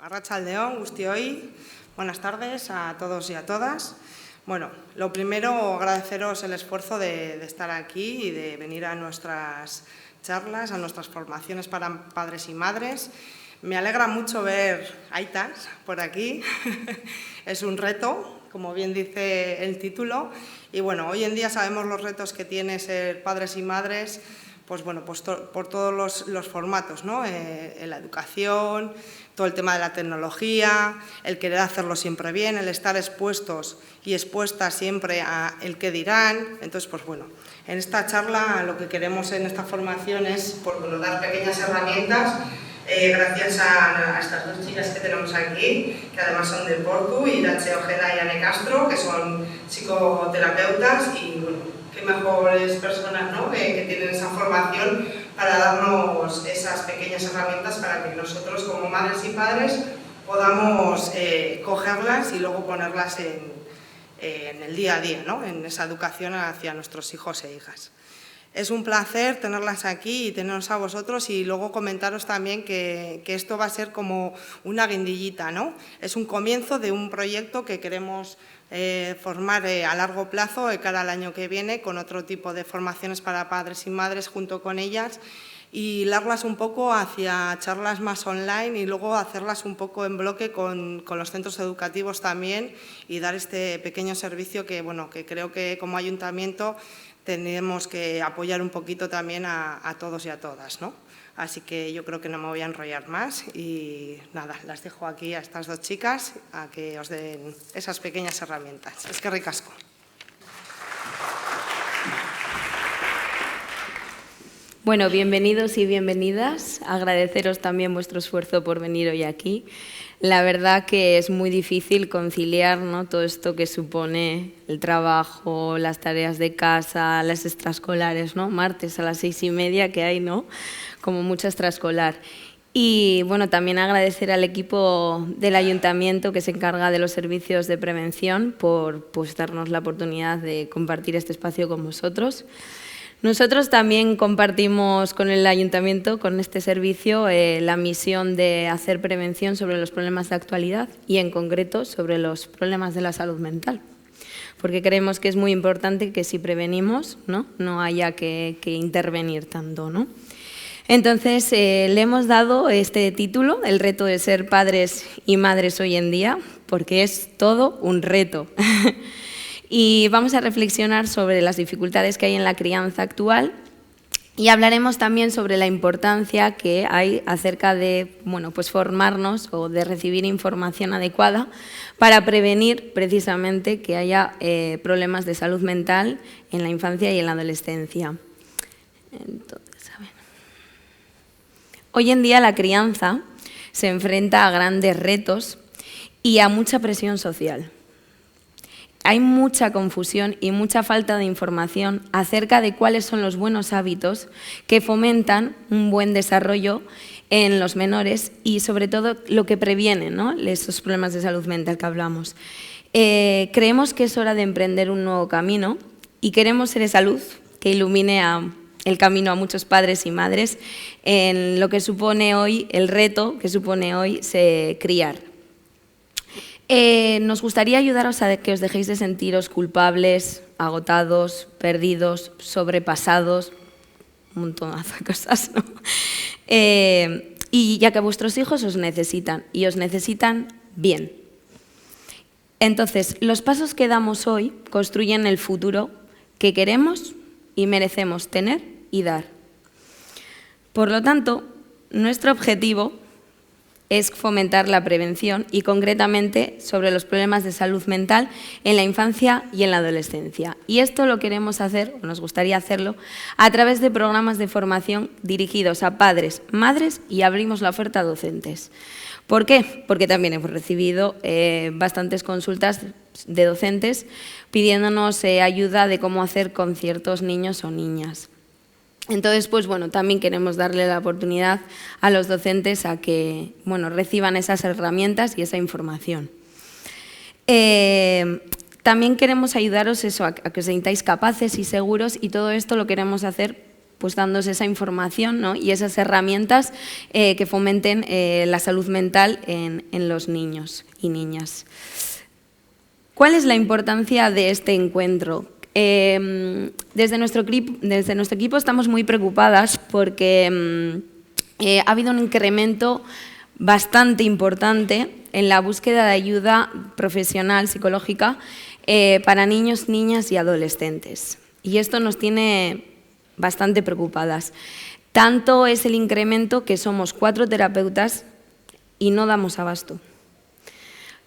Arratsaldeon, guztioi. Buenas tardes a todos y a todas. Bueno, lo primero, agradeceros el esfuerzo de estar aquí y de venir a nuestras charlas, a nuestras formaciones para padres y madres. Me alegra mucho ver aitas por aquí. Es un reto, como bien dice el título. Y bueno, hoy en día sabemos los retos que tiene ser padres y madres, pues bueno, pues por todos los formatos, ¿no? En la educación, todo el tema de la tecnología, el querer hacerlo siempre bien, el estar expuestos y expuestas siempre a el qué dirán. Entonces, pues bueno, en esta charla lo que queremos en esta formación es pues, bueno, dar pequeñas herramientas gracias a estas dos chicas que tenemos aquí, que además son de Portu, Irache Ojeda y Ane Castro, que son psicoterapeutas y bueno, qué mejores personas, ¿no? que tienen esa formación para darnos esas pequeñas herramientas para que nosotros como madres y padres podamos cogerlas y luego ponerlas en el día a día, ¿no? En esa educación hacia nuestros hijos e hijas. Es un placer tenerlas aquí y teneros a vosotros y luego comentaros también que esto va a ser como una guindillita, ¿no? Es un comienzo de un proyecto que queremos formar a largo plazo de cara al año que viene con otro tipo de formaciones para padres y madres junto con ellas y darlas un poco hacia charlas más online y luego hacerlas un poco en bloque con los centros educativos también y dar este pequeño servicio que, bueno, que creo que como ayuntamiento tenemos que apoyar un poquito también a todos y a todas, ¿no? Así que yo creo que no me voy a enrollar más y nada, las dejo aquí a estas dos chicas a que os den esas pequeñas herramientas. Es que ricasco. Bueno, bienvenidos y bienvenidas. Agradeceros también vuestro esfuerzo por venir hoy aquí. La verdad que es muy difícil conciliar, ¿no? Todo esto que supone el trabajo, las tareas de casa, las extraescolares, ¿no? Martes a las 6:30 que hay, ¿no? Como mucha extraescolar. Y bueno, también agradecer al equipo del ayuntamiento que se encarga de los servicios de prevención por pues, darnos la oportunidad de compartir este espacio con vosotros. Nosotros también compartimos con el ayuntamiento, con este servicio, la misión de hacer prevención sobre los problemas de actualidad y, en concreto, sobre los problemas de la salud mental. Porque creemos que es muy importante que si prevenimos, no haya que intervenir tanto, ¿no? Entonces, le hemos dado este título, el reto de ser padres y madres hoy en día, porque es todo un reto. Y vamos a reflexionar sobre las dificultades que hay en la crianza actual y hablaremos también sobre la importancia que hay acerca de pues formarnos o de recibir información adecuada para prevenir precisamente que haya problemas de salud mental en la infancia y en la adolescencia. Entonces, a ver. Hoy en día la crianza se enfrenta a grandes retos y a mucha presión social. Hay mucha confusión y mucha falta de información acerca de cuáles son los buenos hábitos que fomentan un buen desarrollo en los menores y sobre todo lo que previene, ¿no? Esos problemas de salud mental que hablamos. Creemos que es hora de emprender un nuevo camino y queremos ser esa luz que ilumine el camino a muchos padres y madres en lo que supone hoy, el reto que supone hoy criar. Nos gustaría ayudaros a que os dejéis de sentiros culpables, agotados, perdidos, sobrepasados, un montonazo de cosas, ¿no? Y ya que vuestros hijos os necesitan, y os necesitan bien. Entonces, los pasos que damos hoy construyen el futuro que queremos y merecemos tener y dar. Por lo tanto, nuestro objetivo es fomentar la prevención y concretamente sobre los problemas de salud mental en la infancia y en la adolescencia. Y esto lo queremos hacer, o nos gustaría hacerlo, a través de programas de formación dirigidos a padres, madres y abrimos la oferta a docentes. ¿Por qué? Porque también hemos recibido bastantes consultas de docentes pidiéndonos ayuda de cómo hacer con ciertos niños o niñas. Entonces, pues bueno, también queremos darle la oportunidad a los docentes a que reciban esas herramientas y esa información. También queremos ayudaros a que os sintáis capaces y seguros y todo esto lo queremos hacer pues dándose esa información, ¿no? Y esas herramientas que fomenten la salud mental en los niños y niñas. ¿Cuál es la importancia de este encuentro? Desde nuestro equipo estamos muy preocupadas porque ha habido un incremento bastante importante en la búsqueda de ayuda profesional, psicológica, para niños, niñas y adolescentes. Y esto nos tiene bastante preocupadas. Tanto es el incremento que somos 4 terapeutas y no damos abasto.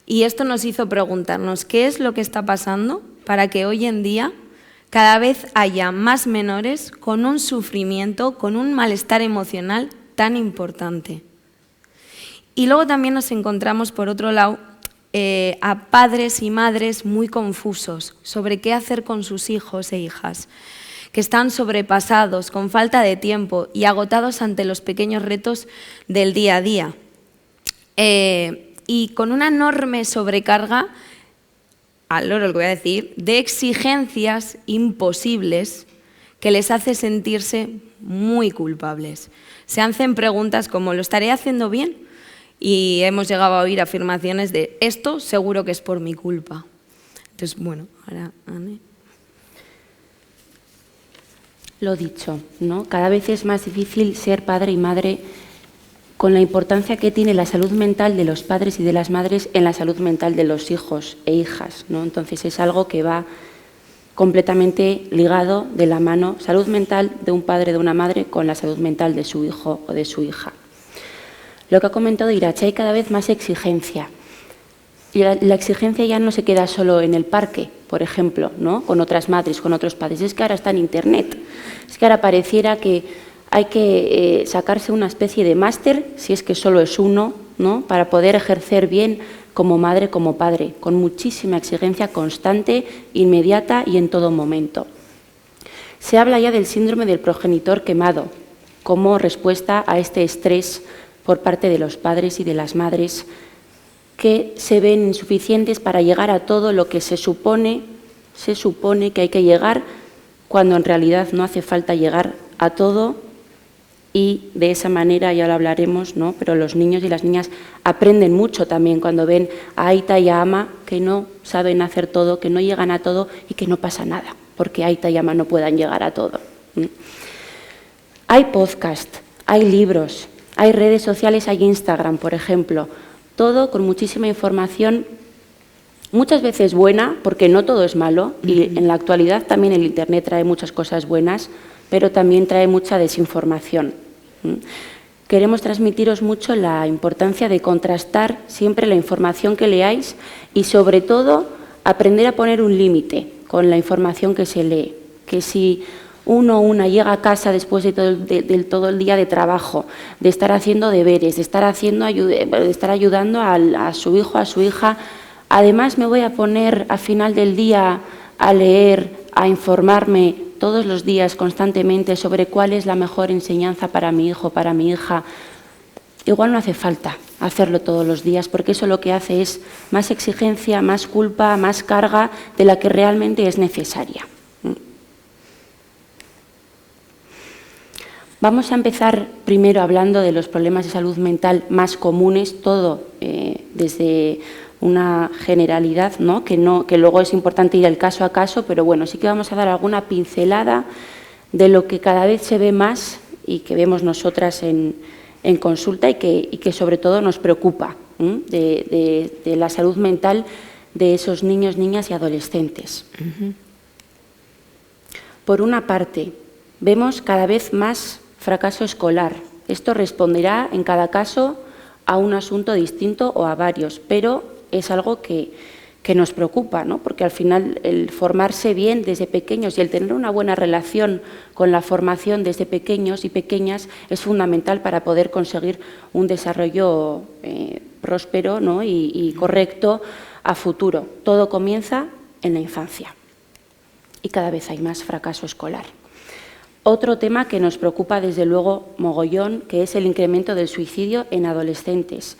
Y esto nos hizo preguntarnos qué es lo que está pasando para que hoy en día cada vez haya más menores con un sufrimiento, con un malestar emocional tan importante. Y luego también nos encontramos, por otro lado, a padres y madres muy confusos sobre qué hacer con sus hijos e hijas, que están sobrepasados, con falta de tiempo y agotados ante los pequeños retos del día a día. Y con una enorme sobrecarga, al loro lo que voy a decir, de exigencias imposibles que les hace sentirse muy culpables. Se hacen preguntas como, ¿lo estaré haciendo bien? Y hemos llegado a oír afirmaciones de, esto seguro que es por mi culpa. Entonces, bueno, ahora Anne. Lo dicho, ¿no? Cada vez es más difícil ser padre y madre con la importancia que tiene la salud mental de los padres y de las madres en la salud mental de los hijos e hijas, ¿no? Entonces es algo que va completamente ligado de la mano, salud mental de un padre, de una madre, con la salud mental de su hijo o de su hija. Lo que ha comentado Irache, hay cada vez más exigencia. Y la exigencia ya no se queda solo en el parque, por ejemplo, ¿no? Con otras madres, con otros padres. Es que ahora está en Internet. Es que ahora pareciera que hay que sacarse una especie de máster, si es que solo es uno, ¿no? Para poder ejercer bien como madre, como padre, con muchísima exigencia constante, inmediata y en todo momento. Se habla ya del síndrome del progenitor quemado, como respuesta a este estrés por parte de los padres y de las madres, que se ven insuficientes para llegar a todo lo que se supone que hay que llegar, cuando en realidad no hace falta llegar a todo, y de esa manera, ya lo hablaremos, ¿no? Pero los niños y las niñas aprenden mucho también cuando ven a Aita y a Ama que no saben hacer todo, que no llegan a todo y que no pasa nada, porque Aita y Ama no puedan llegar a todo. Hay podcast, hay libros, hay redes sociales, hay Instagram, por ejemplo, todo con muchísima información, muchas veces buena, porque no todo es malo, y en la actualidad también el Internet trae muchas cosas buenas, pero también trae mucha desinformación. Queremos transmitiros mucho la importancia de contrastar siempre la información que leáis y, sobre todo, aprender a poner un límite con la información que se lee. Que si uno o una llega a casa después de todo el día de trabajo, de estar haciendo deberes, de estar ayudando a su hijo, a su hija, además me voy a poner al final del día a leer, a informarme todos los días constantemente sobre cuál es la mejor enseñanza para mi hijo, para mi hija. Igual no hace falta hacerlo todos los días, porque eso lo que hace es más exigencia, más culpa, más carga de la que realmente es necesaria. Vamos a empezar primero hablando de los problemas de salud mental más comunes, todo desde una generalidad, ¿no? Que luego es importante ir al caso a caso, pero bueno, sí que vamos a dar alguna pincelada de lo que cada vez se ve más y que vemos nosotras en consulta y que sobre todo nos preocupa, de la salud mental de esos niños, niñas y adolescentes. Por una parte, vemos cada vez más fracaso escolar. Esto responderá en cada caso a un asunto distinto o a varios, pero es algo que nos preocupa, ¿no? Porque al final el formarse bien desde pequeños y el tener una buena relación con la formación desde pequeños y pequeñas es fundamental para poder conseguir un desarrollo próspero, ¿no? y correcto a futuro. Todo comienza en la infancia y cada vez hay más fracaso escolar. Otro tema que nos preocupa desde luego mogollón, que es el incremento del suicidio en adolescentes.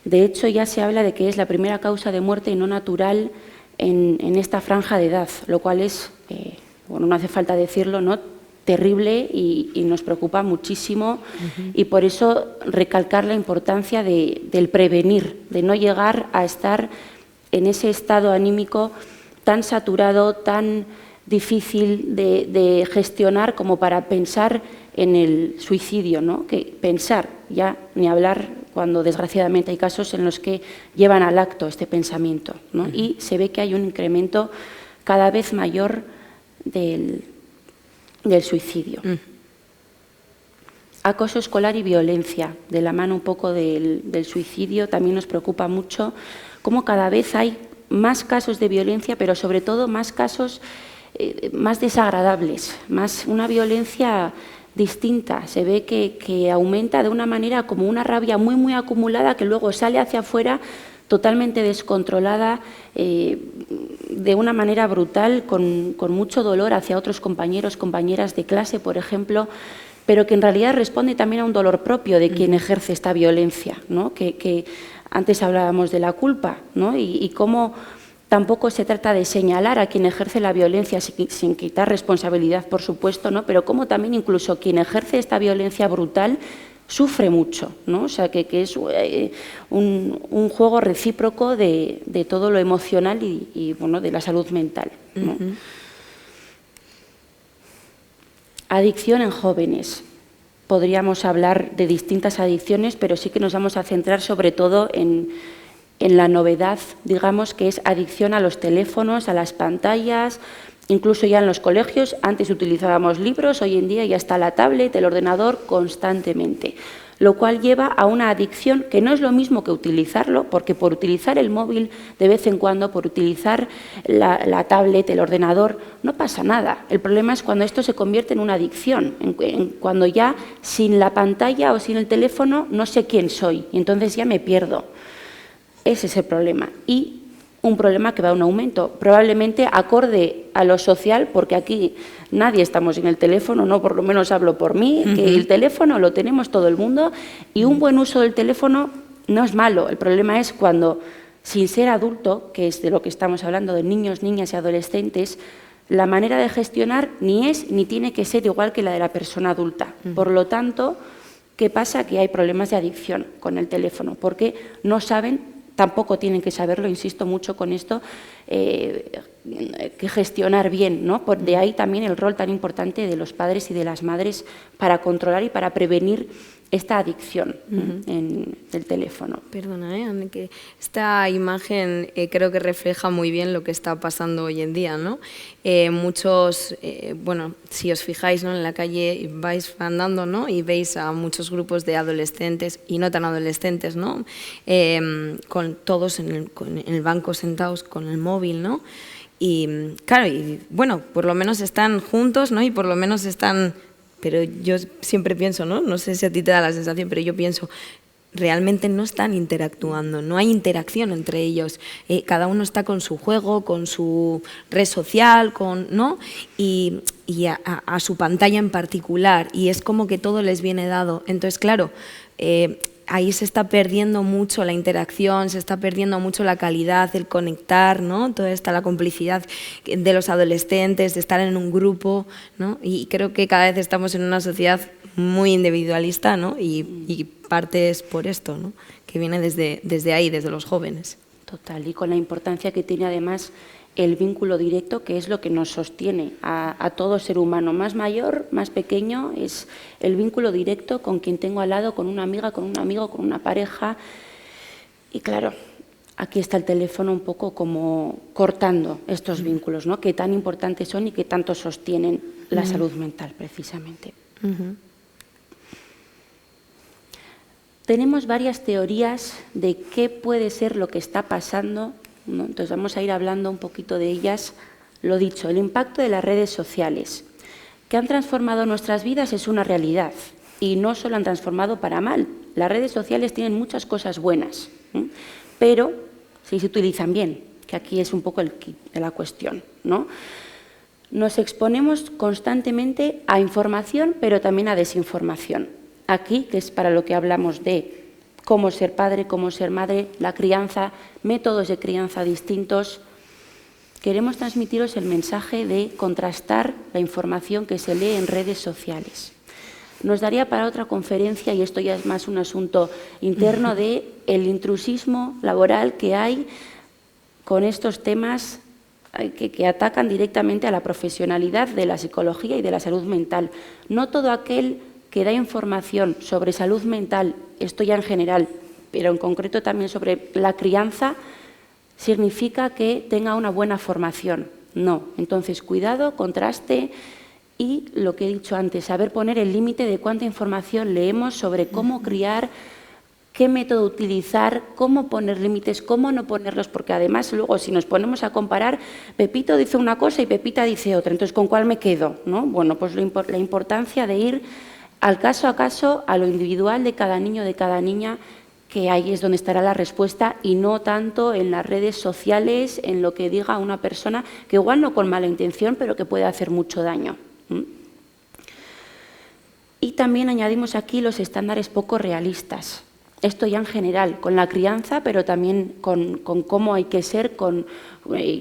De hecho, ya se habla de que es la primera causa de muerte no natural en esta franja de edad, lo cual es, bueno, no hace falta decirlo, ¿no? terrible y nos preocupa muchísimo, y por eso recalcar la importancia del prevenir, de no llegar a estar en ese estado anímico tan saturado, tan difícil de gestionar como para pensar en el suicidio, ¿no? Que pensar, ya ni hablar cuando desgraciadamente hay casos en los que llevan al acto este pensamiento, ¿no? Y se ve que hay un incremento cada vez mayor del suicidio. Acoso escolar y violencia, de la mano un poco del suicidio, también nos preocupa mucho cómo cada vez hay más casos de violencia, pero sobre todo más casos más desagradables, más una violencia distinta. Se ve que aumenta de una manera como una rabia muy, muy acumulada que luego sale hacia afuera totalmente descontrolada, de una manera brutal, con mucho dolor hacia otros compañeros, compañeras de clase, por ejemplo, pero que en realidad responde también a un dolor propio de quien ejerce esta violencia, ¿no? Que antes hablábamos de la culpa, ¿no? Y cómo tampoco se trata de señalar a quien ejerce la violencia sin quitar responsabilidad, por supuesto, ¿no? Pero cómo también incluso quien ejerce esta violencia brutal sufre mucho, ¿no? O sea, que es un juego recíproco de todo lo emocional y bueno, de la salud mental, ¿no? Adicción en jóvenes. Podríamos hablar de distintas adicciones, pero sí que nos vamos a centrar sobre todo en la novedad, digamos, que es adicción a los teléfonos, a las pantallas, incluso ya en los colegios. Antes utilizábamos libros, hoy en día ya está la tablet, el ordenador constantemente, lo cual lleva a una adicción que no es lo mismo que utilizarlo, porque por utilizar el móvil de vez en cuando, por utilizar la tablet, el ordenador, no pasa nada. El problema es cuando esto se convierte en una adicción, cuando ya sin la pantalla o sin el teléfono no sé quién soy y entonces ya me pierdo. Ese es el problema, y un problema que va a un aumento, probablemente acorde a lo social, porque aquí nadie estamos en el teléfono, no, por lo menos hablo por mí, que el teléfono lo tenemos todo el mundo, y un buen uso del teléfono no es malo. El problema es cuando, sin ser adulto, que es de lo que estamos hablando, de niños, niñas y adolescentes, la manera de gestionar ni es ni tiene que ser igual que la de la persona adulta. Por lo tanto, ¿qué pasa? Que hay problemas de adicción con el teléfono, porque no saben, tampoco tienen que saberlo, insisto mucho con esto, que gestionar bien, ¿no? De ahí también el rol tan importante de los padres y de las madres para controlar y para prevenir esta adicción del teléfono. Perdona, Anne, que esta imagen creo que refleja muy bien lo que está pasando hoy en día, ¿no? Muchos, bueno, si os fijáis, ¿no? En la calle vais andando, ¿no? Y veis a muchos grupos de adolescentes y no tan adolescentes, ¿no? Con todos en el banco sentados con el móvil, ¿no? Y claro, y bueno, por lo menos están juntos, ¿no? Y por lo menos están... Pero yo siempre pienso, ¿no? No sé si a ti te da la sensación, pero yo pienso, realmente no están interactuando, no hay interacción entre ellos. Cada uno está con su juego, con su red social, ¿no? Y a su pantalla en particular, y es como que todo les viene dado. Entonces, claro, ahí se está perdiendo mucho la interacción, se está perdiendo mucho la calidad, el conectar, ¿no? Toda esta la complicidad de los adolescentes, de estar en un grupo, ¿no? Y creo que cada vez estamos en una sociedad muy individualista, ¿no? Y parte es por esto, ¿no? Que viene desde ahí, desde los jóvenes. Total, y con la importancia que tiene además el vínculo directo, que es lo que nos sostiene a todo ser humano, más mayor, más pequeño, es el vínculo directo con quien tengo al lado, con una amiga, con un amigo, con una pareja. Y claro, aquí está el teléfono un poco como cortando estos vínculos, ¿no? Que tan importantes son y que tanto sostienen la salud mental, precisamente. Tenemos varias teorías de qué puede ser lo que está pasando, ¿no? Entonces vamos a ir hablando un poquito de ellas. Lo dicho, el impacto de las redes sociales, que han transformado nuestras vidas, es una realidad, y no solo han transformado para mal. Las redes sociales tienen muchas cosas buenas, pero si se utilizan bien, que aquí es un poco el kit de la cuestión, ¿no? Nos exponemos constantemente a información, pero también a desinformación. Aquí, que es para lo que hablamos de cómo ser padre, cómo ser madre, la crianza, métodos de crianza distintos. queremos transmitiros el mensaje de contrastar la información que se lee en redes sociales. Nos daría para otra conferencia, y esto ya es más un asunto interno, de el intrusismo laboral que hay con estos temas que atacan directamente a la profesionalidad de la psicología y de la salud mental. No todo aquel que da información sobre salud mental, esto ya en general, pero en concreto también sobre la crianza, significa que tenga una buena formación. No. Entonces, cuidado, contraste y, lo que he dicho antes, saber poner el límite de cuánta información leemos sobre cómo criar, qué método utilizar, cómo poner límites, cómo no ponerlos, porque además luego si nos ponemos a comparar, Pepito dice una cosa y Pepita dice otra, entonces ¿con cuál me quedo? ¿No? Bueno, pues la importancia de ir al caso a caso, a lo individual de cada niño, de cada niña, que ahí es donde estará la respuesta y no tanto en las redes sociales, en lo que diga una persona, que igual no con mala intención, pero que puede hacer mucho daño. Y también añadimos aquí los estándares poco realistas. Esto ya en general, con la crianza, pero también con cómo hay que ser,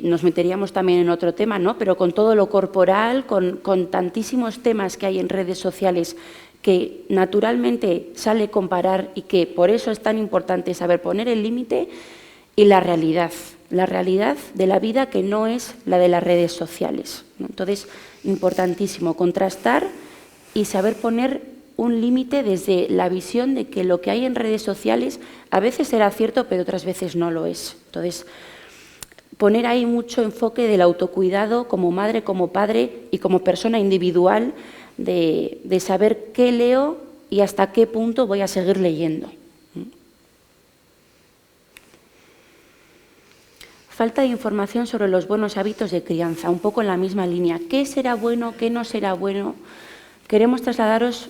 nos meteríamos también en otro tema, ¿no? Pero con todo lo corporal, con tantísimos temas que hay en redes sociales que naturalmente sale comparar y que por eso es tan importante saber poner el límite, y la realidad de la vida que no es la de las redes sociales, ¿no? Entonces, importantísimo contrastar y saber poner un límite desde la visión de que lo que hay en redes sociales a veces será cierto, pero otras veces no lo es. Entonces, poner ahí mucho enfoque del autocuidado como madre, como padre y como persona individual, de saber qué leo y hasta qué punto voy a seguir leyendo. Falta de información sobre los buenos hábitos de crianza, un poco en la misma línea. ¿Qué será bueno, qué no será bueno? Queremos trasladaros,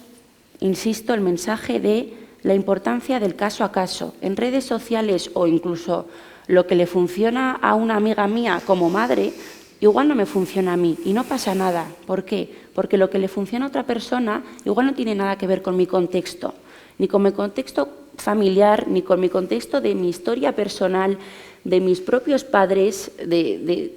insisto, el mensaje de la importancia del caso a caso. En redes sociales o incluso lo que le funciona a una amiga mía como madre, igual no me funciona a mí y no pasa nada. ¿Por qué? Porque lo que le funciona a otra persona igual no tiene nada que ver con mi contexto, ni con mi contexto familiar, ni con mi contexto de mi historia personal, de mis propios padres, de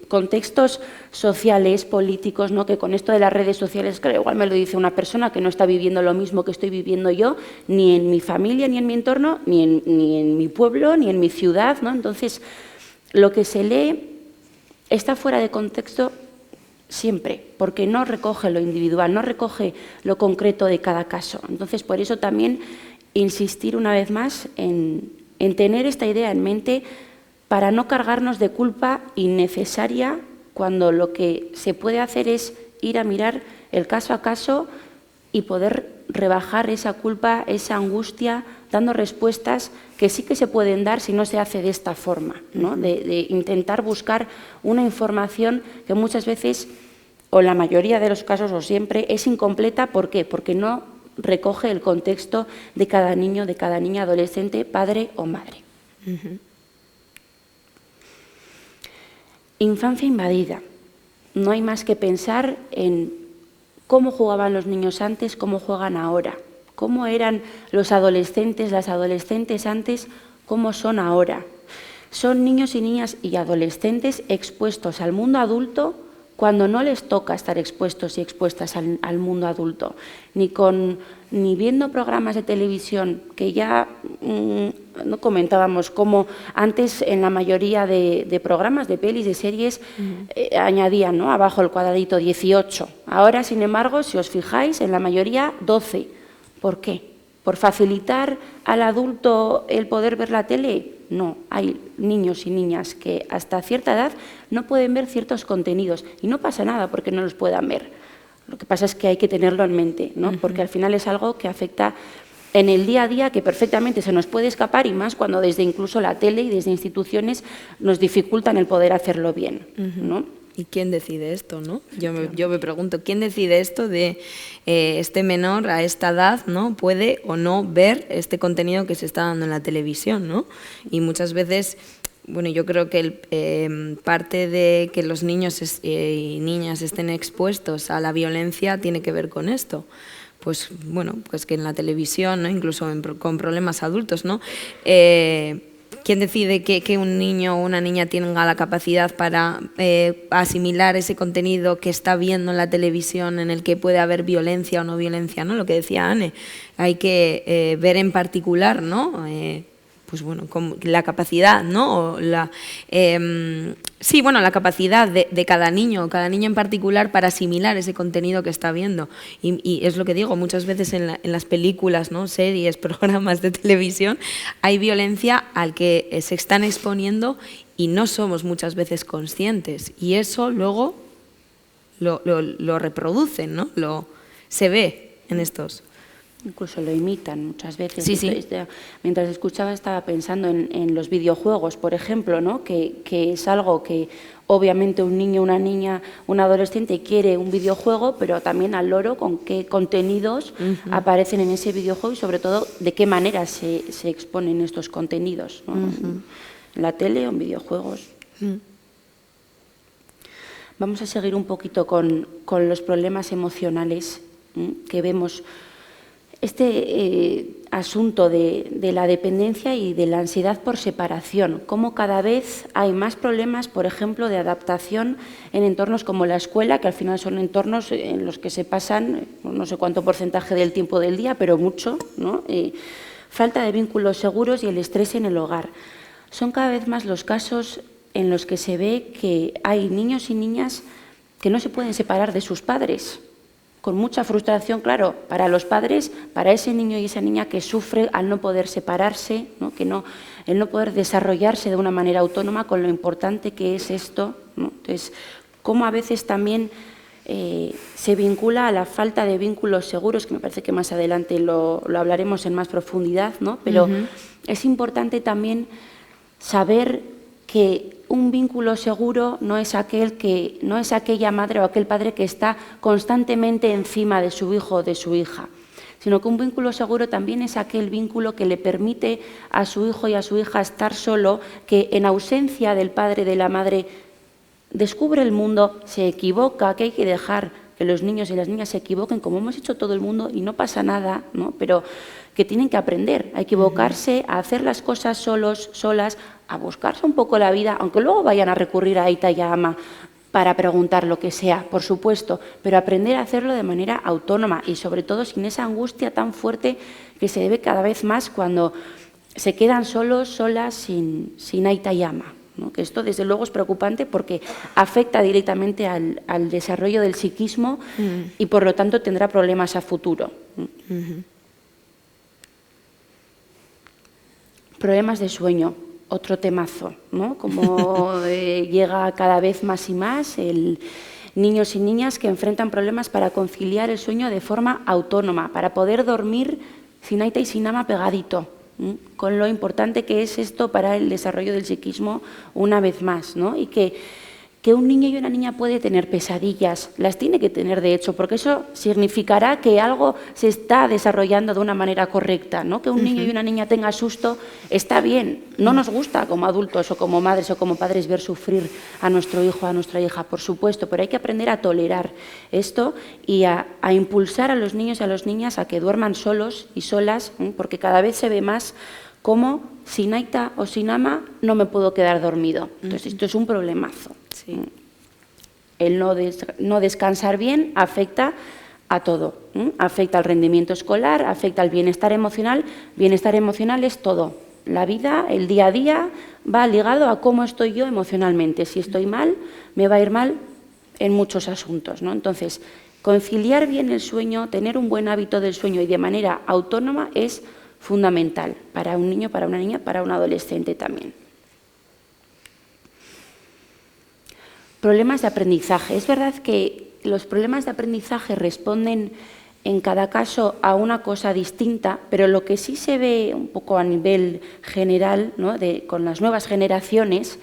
contextos sociales, políticos, ¿no? Que con esto de las redes sociales, claro, igual me lo dice una persona que no está viviendo lo mismo que estoy viviendo yo, ni en mi familia, ni en mi entorno, ni en mi pueblo, ni en mi ciudad, ¿no? Entonces, lo que se lee está fuera de contexto siempre, porque no recoge lo individual, no recoge lo concreto de cada caso. Entonces, por eso también insistir una vez más en tener esta idea en mente para no cargarnos de culpa innecesaria cuando lo que se puede hacer es ir a mirar el caso a caso y poder rebajar esa culpa, esa angustia, dando respuestas que sí que se pueden dar si no se hace de esta forma, ¿no? De intentar buscar una información que muchas veces, o en la mayoría de los casos o siempre, es incompleta. ¿Por qué? Porque no recoge el contexto de cada niño, de cada niña, adolescente, padre o madre. Infancia invadida. No hay más que pensar en cómo jugaban los niños antes, cómo juegan ahora, cómo eran los adolescentes, las adolescentes antes, cómo son ahora. Son niños y niñas y adolescentes expuestos al mundo adulto cuando no les toca estar expuestos y expuestas al mundo adulto, ni viendo programas de televisión, que ya no comentábamos cómo antes en la mayoría de programas, de pelis, de series, añadían, ¿no?, abajo el cuadradito 18. Ahora, sin embargo, si os fijáis, en la mayoría 12. ¿Por qué? ¿Por facilitar al adulto el poder ver la tele? No, hay niños y niñas que hasta cierta edad no pueden ver ciertos contenidos y no pasa nada porque no los puedan ver. Lo que pasa es que hay que tenerlo en mente, ¿no? Porque al final es algo que afecta en el día a día, que perfectamente se nos puede escapar, y más cuando desde incluso la tele y desde instituciones nos dificultan el poder hacerlo bien, ¿no? ¿Y quién decide esto, no? Yo me pregunto, ¿quién decide esto de este menor a esta edad, ¿no?, puede o no ver este contenido que se está dando en la televisión, ¿no? Y muchas veces, bueno, yo creo que parte de que los niños y niñas estén expuestos a la violencia tiene que ver con esto. Pues bueno, pues que en la televisión, ¿no?, incluso con problemas adultos, ¿no?, ¿Quién decide que un niño o una niña tenga la capacidad para asimilar ese contenido que está viendo en la televisión, en el que puede haber violencia o no violencia, ¿no? Lo que decía Anne, hay que ver en particular, ¿no? Pues bueno, con la capacidad, ¿no? La capacidad de cada niño en particular para asimilar ese contenido que está viendo. Y es lo que digo, muchas veces en las películas, ¿no? Series, programas de televisión, hay violencia al que se están exponiendo y no somos muchas veces conscientes. Y eso luego lo reproducen, ¿no? Se ve en estos. Incluso lo imitan muchas veces. Sí, sí. Mientras escuchaba estaba pensando en los videojuegos, por ejemplo, ¿no? que es algo que obviamente un niño, una niña, un adolescente quiere un videojuego, pero también al loro con qué contenidos aparecen en ese videojuego y sobre todo de qué manera se exponen estos contenidos, ¿no? En la tele o en videojuegos. Vamos a seguir un poquito con los problemas emocionales que vemos. Este asunto de la dependencia y de la ansiedad por separación, cómo cada vez hay más problemas, por ejemplo, de adaptación en entornos como la escuela, que al final son entornos en los que se pasan no sé cuánto porcentaje del tiempo del día, pero mucho, ¿no? Falta de vínculos seguros y el estrés en el hogar. Son cada vez más los casos en los que se ve que hay niños y niñas que no se pueden separar de sus padres, con mucha frustración, claro, para los padres, para ese niño y esa niña que sufre al no poder separarse, ¿no? El no poder desarrollarse de una manera autónoma, con lo importante que es esto, ¿no? Entonces, cómo a veces también se vincula a la falta de vínculos seguros, que me parece que más adelante lo hablaremos en más profundidad, ¿no? Pero es importante también saber que un vínculo seguro no es aquella madre o aquel padre que está constantemente encima de su hijo o de su hija, sino que un vínculo seguro también es aquel vínculo que le permite a su hijo y a su hija estar solo, que en ausencia del padre, de la madre, descubre el mundo, se equivoca, que hay que dejar que los niños y las niñas se equivoquen, como hemos hecho todo el mundo, y no pasa nada, ¿no? Pero que tienen que aprender a equivocarse, a hacer las cosas solos, solas, a buscarse un poco la vida, aunque luego vayan a recurrir a Aita y a Ama para preguntar lo que sea, por supuesto, pero aprender a hacerlo de manera autónoma y sobre todo sin esa angustia tan fuerte que se ve cada vez más cuando se quedan solos, solas, sin Aita y Ama, ¿no? Que esto desde luego es preocupante porque afecta directamente al desarrollo del psiquismo y por lo tanto tendrá problemas a futuro. Problemas de sueño, otro temazo, ¿no? Como llega cada vez más y más niños y niñas que enfrentan problemas para conciliar el sueño de forma autónoma, para poder dormir sin Aita y sin Ama pegadito, con lo importante que es esto para el desarrollo del psiquismo una vez más, ¿no? Y que un niño y una niña puede tener pesadillas, las tiene que tener de hecho, porque eso significará que algo se está desarrollando de una manera correcta, ¿no? Que un niño y una niña tenga susto está bien, no nos gusta como adultos o como madres o como padres ver sufrir a nuestro hijo o a nuestra hija, por supuesto, pero hay que aprender a tolerar esto y a impulsar a los niños y a las niñas a que duerman solos y solas, porque cada vez se ve más cómo sin Aita o sin Ama no me puedo quedar dormido. Entonces esto es un problemazo. Sí. El no descansar bien afecta a todo, afecta al rendimiento escolar, afecta al bienestar emocional. Bienestar emocional es todo. La vida, el día a día, va ligado a cómo estoy yo emocionalmente. Si estoy mal, me va a ir mal en muchos asuntos, ¿no? Entonces, conciliar bien el sueño, tener un buen hábito del sueño y de manera autónoma es fundamental para un niño, para una niña, para un adolescente también. Problemas de aprendizaje. Es verdad que los problemas de aprendizaje responden en cada caso a una cosa distinta, pero lo que sí se ve un poco a nivel general, ¿no? Con las nuevas generaciones,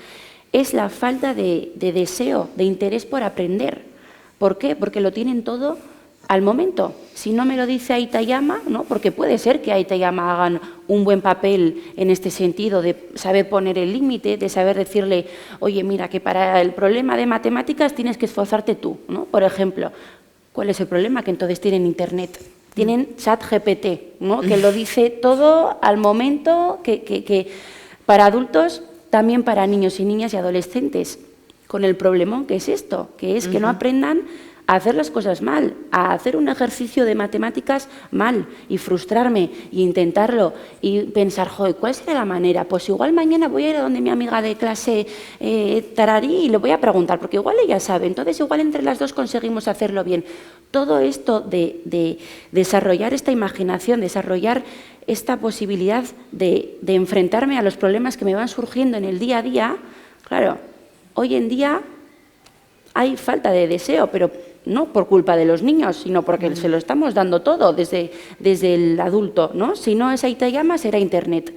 es la falta de deseo, de interés por aprender. ¿Por qué? Porque lo tienen todo al momento. Si no me lo dice Aita y Ama, ¿no? Porque puede ser que Aita y Ama hagan un buen papel en este sentido de saber poner el límite, de saber decirle, oye, mira, que para el problema de matemáticas tienes que esforzarte tú, ¿no? Por ejemplo, ¿cuál es el problema? Que entonces tienen Internet, tienen ChatGPT, ¿no? Que lo dice todo al momento, que para adultos, también para niños y niñas y adolescentes, con el problemón que es esto, que es que no aprendan a hacer las cosas mal, a hacer un ejercicio de matemáticas mal y frustrarme y intentarlo y pensar, joder, ¿cuál será la manera? Pues igual mañana voy a ir a donde mi amiga de clase Tararí y le voy a preguntar, porque igual ella sabe, entonces igual entre las dos conseguimos hacerlo bien. Todo esto de desarrollar esta imaginación, desarrollar esta posibilidad de enfrentarme a los problemas que me van surgiendo en el día a día, claro, hoy en día hay falta de deseo, pero no por culpa de los niños, sino porque se lo estamos dando todo desde el adulto, ¿no? Si no es ahí te llama, será Internet.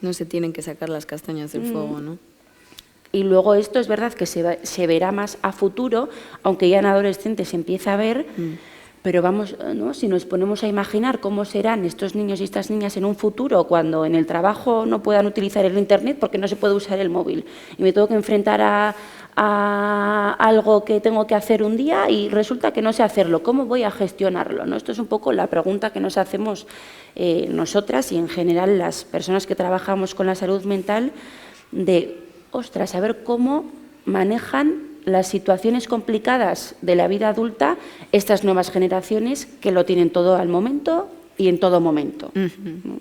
No se tienen que sacar las castañas del fuego, ¿no? Y luego esto es verdad que se verá más a futuro, aunque ya en adolescentes se empieza a ver, pero vamos, ¿no? Si nos ponemos a imaginar cómo serán estos niños y estas niñas en un futuro, cuando en el trabajo no puedan utilizar el Internet porque no se puede usar el móvil, y me tengo que enfrentar a algo que tengo que hacer un día y resulta que no sé hacerlo, ¿cómo voy a gestionarlo? ¿No? Esto es un poco la pregunta que nos hacemos nosotras y en general las personas que trabajamos con la salud mental de, ostras, a ver cómo manejan las situaciones complicadas de la vida adulta estas nuevas generaciones que lo tienen todo al momento y en todo momento. ¿No?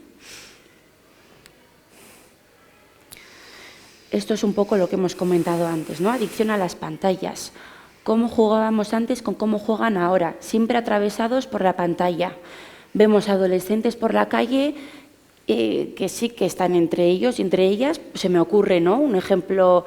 Esto es un poco lo que hemos comentado antes, ¿no? Adicción a las pantallas. Cómo jugábamos antes con cómo juegan ahora, siempre atravesados por la pantalla. Vemos adolescentes por la calle que sí que están entre ellos y entre ellas. Se me ocurre, ¿no? Un ejemplo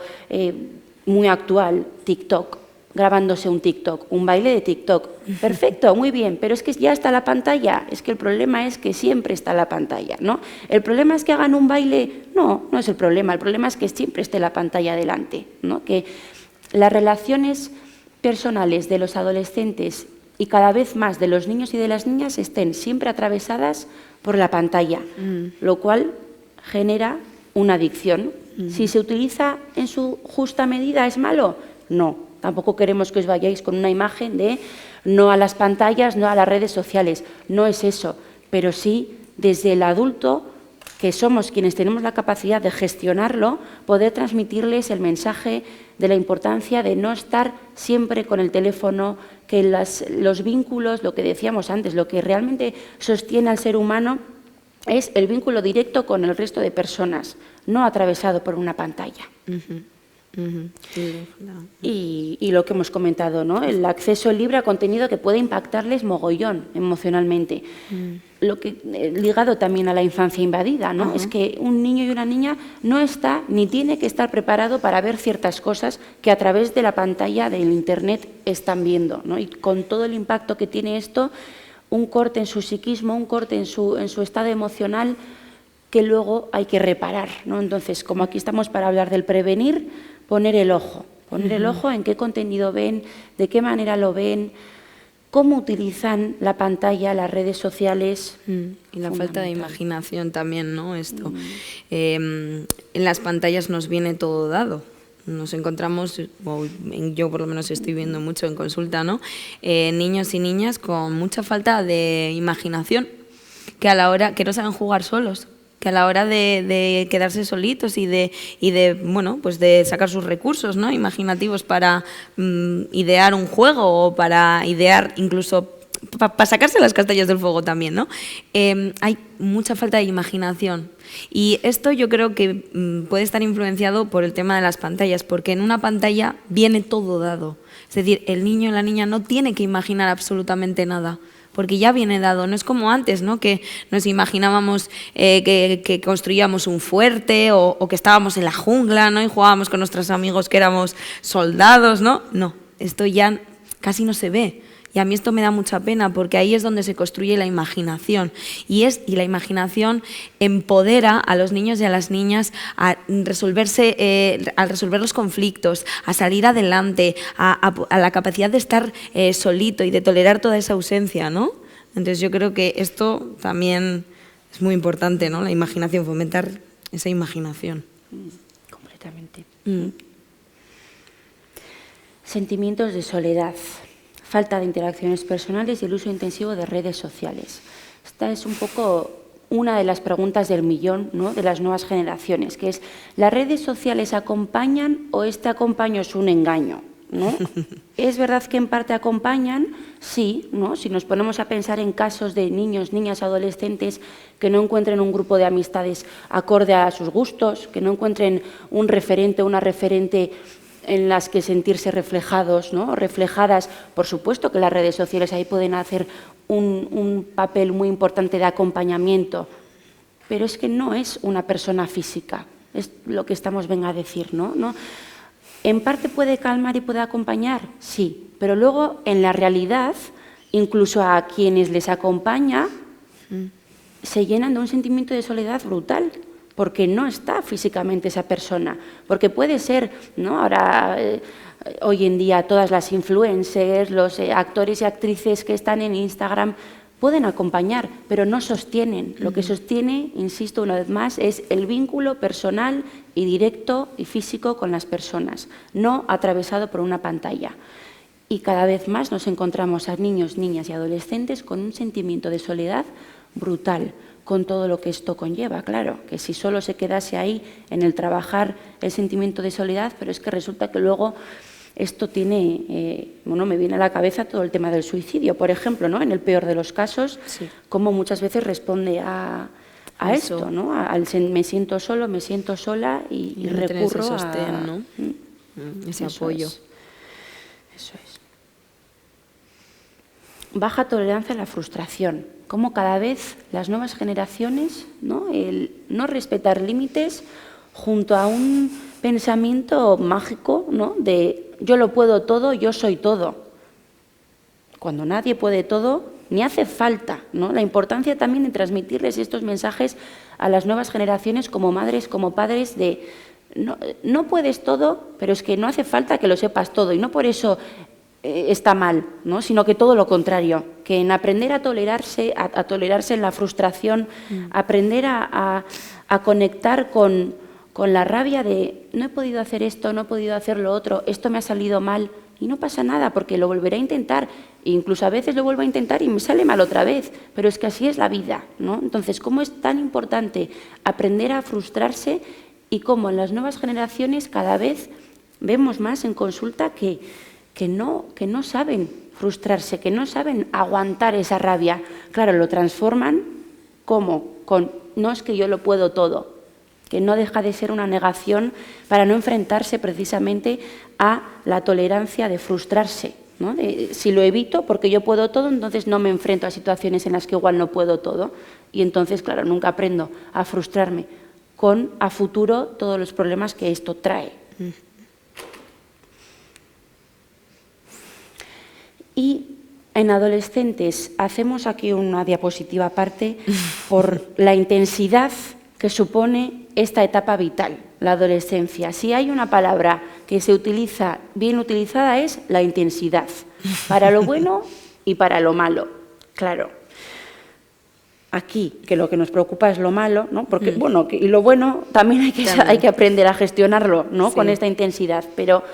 muy actual, TikTok, grabándose un TikTok, un baile de TikTok. Perfecto, muy bien, pero es que ya está la pantalla. Es que el problema es que siempre está la pantalla, ¿no? ¿El problema es que hagan un baile? No, no es el problema es que siempre esté la pantalla delante, ¿no? Que las relaciones personales de los adolescentes y cada vez más de los niños y de las niñas estén siempre atravesadas por la pantalla, lo cual genera una adicción. Si se utiliza en su justa medida, ¿es malo? No. Tampoco queremos que os vayáis con una imagen de no a las pantallas, no a las redes sociales. No es eso, pero sí desde el adulto, que somos quienes tenemos la capacidad de gestionarlo, poder transmitirles el mensaje de la importancia de no estar siempre con el teléfono, que los vínculos, lo que decíamos antes, lo que realmente sostiene al ser humano es el vínculo directo con el resto de personas, no atravesado por una pantalla. Y lo que hemos comentado, ¿no? El acceso libre a contenido que puede impactarles mogollón emocionalmente. Lo que ligado también a la infancia invadida, ¿no? Es que un niño y una niña no está ni tiene que estar preparado para ver ciertas cosas que a través de la pantalla del Internet están viendo, ¿no? Y con todo el impacto que tiene esto, un corte en su psiquismo, un corte en su estado emocional que luego hay que reparar, ¿no? Entonces, como aquí estamos para hablar del prevenir, poner el ojo en qué contenido ven, de qué manera lo ven, cómo utilizan la pantalla, las redes sociales. Y la falta de imaginación también, ¿no? Esto. En las pantallas nos viene todo dado. Nos encontramos, yo por lo menos estoy viendo mucho en consulta, ¿no? Niños y niñas con mucha falta de imaginación, que a la hora que no saben jugar solos, que a la hora de quedarse solitos y de bueno, pues de sacar sus recursos, ¿no? Imaginativos para idear un juego o para idear incluso para sacarse las castañas del fuego también, ¿no? Hay mucha falta de imaginación. Y esto yo creo que puede estar influenciado por el tema de las pantallas, porque en una pantalla viene todo dado. Es decir, el niño o la niña no tiene que imaginar absolutamente nada, porque ya viene dado. No es como antes, ¿no? Que nos imaginábamos que construíamos un fuerte o que estábamos en la jungla, ¿no? Y jugábamos con nuestros amigos que éramos soldados, ¿no? No, esto ya casi no se ve. Y a mí esto me da mucha pena porque ahí es donde se construye la imaginación y la imaginación empodera a los niños y a las niñas a resolver los conflictos, a salir adelante, a la capacidad de estar solito y de tolerar toda esa ausencia, ¿no? Entonces yo creo que esto también es muy importante, ¿no? La imaginación, fomentar esa imaginación. Completamente. Sentimientos de soledad. Falta de interacciones personales y el uso intensivo de redes sociales. Esta es un poco una de las preguntas del millón, ¿no?, de las nuevas generaciones, que es, ¿las redes sociales acompañan o este acompaño es un engaño? ¿No? ¿Es verdad que en parte acompañan? Sí, ¿no? Si nos ponemos a pensar en casos de niños, niñas, adolescentes que no encuentren un grupo de amistades acorde a sus gustos, que no encuentren un referente o una referente en las que sentirse reflejados, ¿no?, reflejadas, por supuesto que las redes sociales ahí pueden hacer un papel muy importante de acompañamiento, pero es que no es una persona física, es lo que estamos a decir, ¿no? ¿En parte puede calmar y puede acompañar? Sí, pero luego en la realidad, incluso a quienes les acompaña, se llenan de un sentimiento de soledad brutal, porque no está físicamente esa persona, porque puede ser, ¿no?, ahora hoy en día todas las influencers, los actores y actrices que están en Instagram pueden acompañar, pero no sostienen. Lo que sostiene, insisto una vez más, es el vínculo personal y directo y físico con las personas, no atravesado por una pantalla. Y cada vez más nos encontramos a niños, niñas y adolescentes con un sentimiento de soledad brutal, con todo lo que esto conlleva. Claro, que si solo se quedase ahí en el trabajar el sentimiento de soledad, pero es que resulta que luego esto tiene, me viene a la cabeza todo el tema del suicidio, por ejemplo, ¿no?, en el peor de los casos, sí, cómo muchas veces responde a esto, ¿no?, al me siento solo, me siento sola y recurro ese sostén, ¿no? Ese apoyo. Eso es. Baja tolerancia a la frustración. Cómo cada vez las nuevas generaciones, ¿no?, el no respetar límites junto a un pensamiento mágico, ¿no?, de yo lo puedo todo, yo soy todo. Cuando nadie puede todo, ni hace falta, ¿no? La importancia también de transmitirles estos mensajes a las nuevas generaciones como madres, como padres, de no puedes todo, pero es que no hace falta que lo sepas todo y no por eso está mal, ¿no?, sino que todo lo contrario, que en aprender a tolerarse en la frustración, aprender a conectar con la rabia de no he podido hacer esto, no he podido hacer lo otro, esto me ha salido mal y no pasa nada porque lo volveré a intentar, e incluso a veces lo vuelvo a intentar y me sale mal otra vez, pero es que así es la vida, ¿no? Entonces, ¿cómo es tan importante aprender a frustrarse y cómo en las nuevas generaciones cada vez vemos más en consulta que no saben frustrarse, que no saben aguantar esa rabia? Claro, lo transforman como con no es que yo lo puedo todo, que no deja de ser una negación para no enfrentarse precisamente a la tolerancia de frustrarse, ¿no? Si lo evito porque yo puedo todo, entonces no me enfrento a situaciones en las que igual no puedo todo y entonces, claro, nunca aprendo a frustrarme con a futuro todos los problemas que esto trae. Y en adolescentes hacemos aquí una diapositiva aparte por la intensidad que supone esta etapa vital, la adolescencia. Si hay una palabra que se utiliza, bien utilizada, es la intensidad, para lo bueno y para lo malo. Claro, aquí, que lo que nos preocupa es lo malo, ¿no? Porque, bueno, y lo bueno también hay que aprender a gestionarlo, ¿no? Sí. Con esta intensidad, pero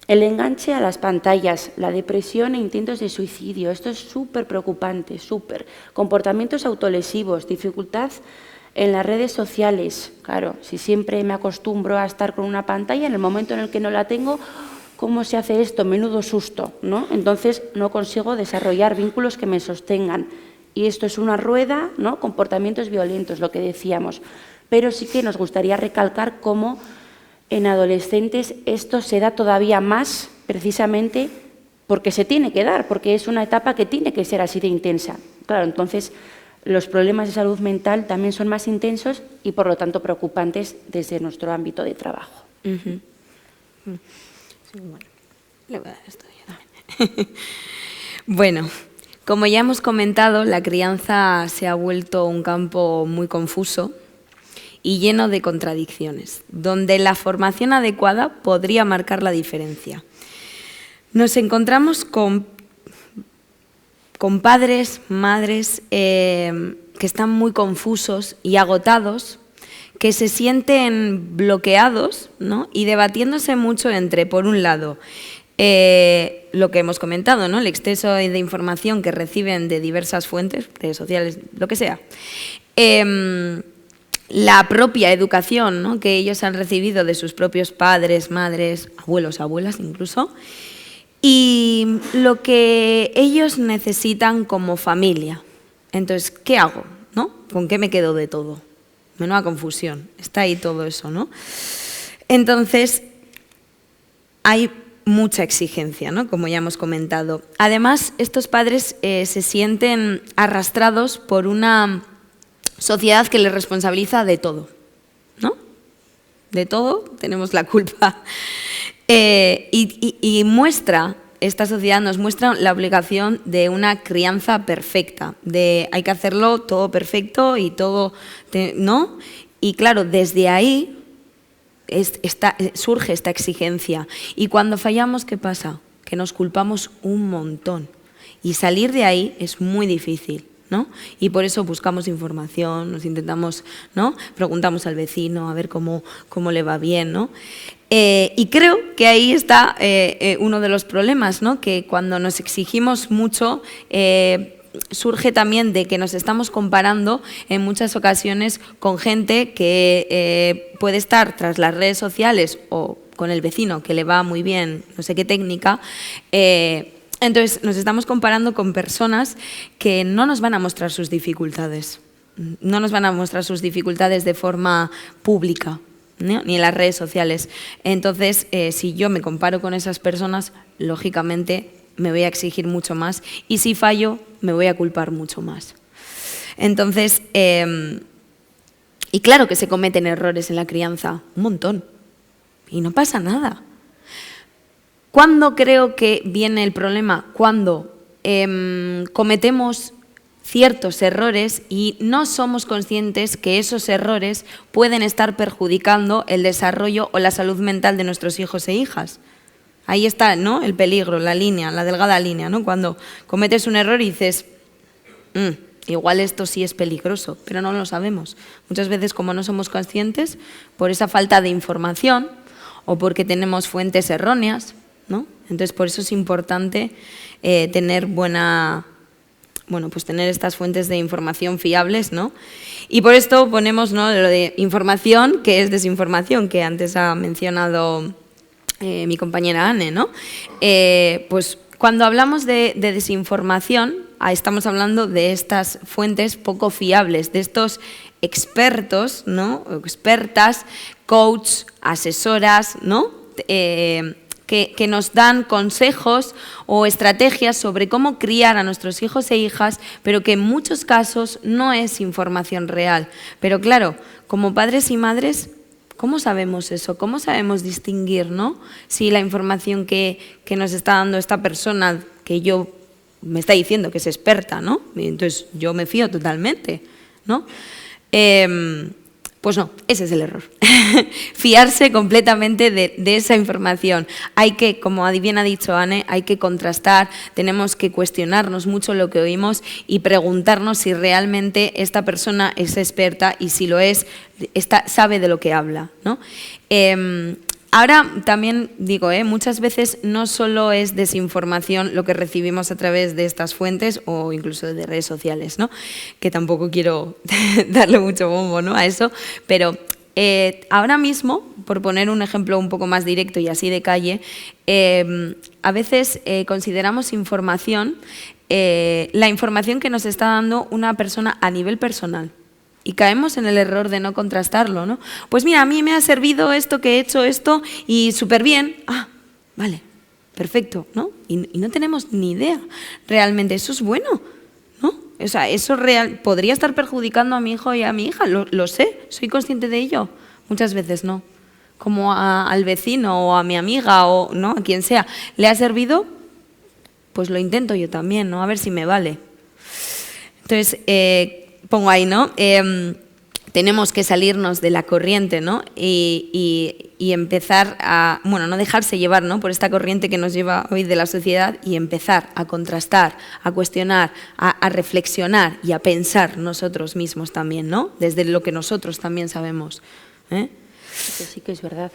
el enganche a las pantallas, la depresión e intentos de suicidio, esto es súper preocupante, súper. Comportamientos autolesivos, dificultad en las redes sociales. Claro, si siempre me acostumbro a estar con una pantalla, en el momento en el que no la tengo, ¿cómo se hace esto? Menudo susto, ¿no? Entonces no consigo desarrollar vínculos que me sostengan. Y esto es una rueda, ¿no? Comportamientos violentos, lo que decíamos. Pero sí que nos gustaría recalcar cómo en adolescentes esto se da todavía más, precisamente porque se tiene que dar, porque es una etapa que tiene que ser así de intensa. Claro, entonces los problemas de salud mental también son más intensos y, por lo tanto, preocupantes desde nuestro ámbito de trabajo. Sí, bueno, le voy a dar esto yo también. Bueno, como ya hemos comentado, la crianza se ha vuelto un campo muy confuso y lleno de contradicciones, donde la formación adecuada podría marcar la diferencia. Nos encontramos con padres, madres que están muy confusos y agotados, que se sienten bloqueados, ¿no? Y debatiéndose mucho entre, por un lado, lo que hemos comentado, ¿no? El exceso de información que reciben de diversas fuentes, redes sociales, lo que sea, la propia educación, ¿no?, que ellos han recibido de sus propios padres, madres, abuelos, abuelas incluso, y lo que ellos necesitan como familia. Entonces, ¿qué hago? ¿No? ¿Con qué me quedo de todo? Menuda confusión, está ahí todo eso, ¿no? Entonces, hay mucha exigencia, ¿no?, como ya hemos comentado. Además, estos padres se sienten arrastrados por una sociedad que les responsabiliza de todo, ¿no? De todo tenemos la culpa. Y muestra, esta sociedad nos muestra la obligación de una crianza perfecta, de hay que hacerlo todo perfecto y todo, ¿no? Y claro, desde ahí surge esta exigencia. Y cuando fallamos, ¿qué pasa? Que nos culpamos un montón. Y salir de ahí es muy difícil, ¿no? Y por eso buscamos información, nos intentamos, ¿no?, preguntamos al vecino a ver cómo le va bien, ¿no? Y creo que ahí está uno de los problemas, ¿no?, que cuando nos exigimos mucho surge también de que nos estamos comparando en muchas ocasiones con gente que puede estar tras las redes sociales o con el vecino que le va muy bien, no sé qué técnica. Entonces nos estamos comparando con personas que no nos van a mostrar sus dificultades, no nos van a mostrar sus dificultades de forma pública, ¿no?, ni en las redes sociales. Entonces, si yo me comparo con esas personas, lógicamente me voy a exigir mucho más y si fallo, me voy a culpar mucho más. Entonces, y claro que se cometen errores en la crianza, un montón, y no pasa nada. ¿Cuándo creo que viene el problema? Cuando cometemos ciertos errores y no somos conscientes que esos errores pueden estar perjudicando el desarrollo o la salud mental de nuestros hijos e hijas. Ahí está, ¿no?, el peligro, la línea, la delgada línea, ¿no? Cuando cometes un error y dices, igual esto sí es peligroso, pero no lo sabemos. Muchas veces, como no somos conscientes, por esa falta de información o porque tenemos fuentes erróneas, ¿no? Entonces, por eso es importante tener tener estas fuentes de información fiables, ¿no? Y por esto ponemos, ¿no?, lo de información, que es desinformación, que antes ha mencionado mi compañera Anne, ¿no? Pues cuando hablamos de desinformación, estamos hablando de estas fuentes poco fiables, de estos expertos, ¿no?, expertas, coach, asesoras, ¿no?, que nos dan consejos o estrategias sobre cómo criar a nuestros hijos e hijas, pero que en muchos casos no es información real. Pero claro, como padres y madres, ¿cómo sabemos eso? ¿Cómo sabemos distinguir, ¿no?, si la información que nos está dando esta persona, que me está diciendo que es experta, ¿no?, y entonces yo me fío totalmente, ¿no? Pues no, ese es el error. Fiarse completamente de esa información. Hay que, como bien ha dicho Anne, hay que contrastar, tenemos que cuestionarnos mucho lo que oímos y preguntarnos si realmente esta persona es experta y si lo es, sabe de lo que habla, ¿no? Ahora también digo, muchas veces no solo es desinformación lo que recibimos a través de estas fuentes o incluso de redes sociales, ¿no?, que tampoco quiero darle mucho bombo, ¿no?, a eso, pero ahora mismo, por poner un ejemplo un poco más directo y así de calle, a veces consideramos información la información que nos está dando una persona a nivel personal. Y caemos en el error de no contrastarlo, ¿no? Pues mira, a mí me ha servido esto, que he hecho esto y súper bien. Ah, vale, perfecto, ¿no? Y no tenemos ni idea realmente. Eso es bueno, ¿no? O sea, eso podría estar perjudicando a mi hijo y a mi hija, lo sé, soy consciente de ello. Muchas veces no. Como al vecino o a mi amiga o ¿no?, a quien sea, ¿le ha servido? Pues lo intento yo también, ¿no? A ver si me vale. Entonces, pongo ahí, ¿no? Tenemos que salirnos de la corriente, ¿no? Y empezar a, no dejarse llevar, ¿no?, por esta corriente que nos lleva hoy de la sociedad y empezar a contrastar, a cuestionar, a reflexionar y a pensar nosotros mismos también, ¿no? Desde lo que nosotros también sabemos. Sí que es verdad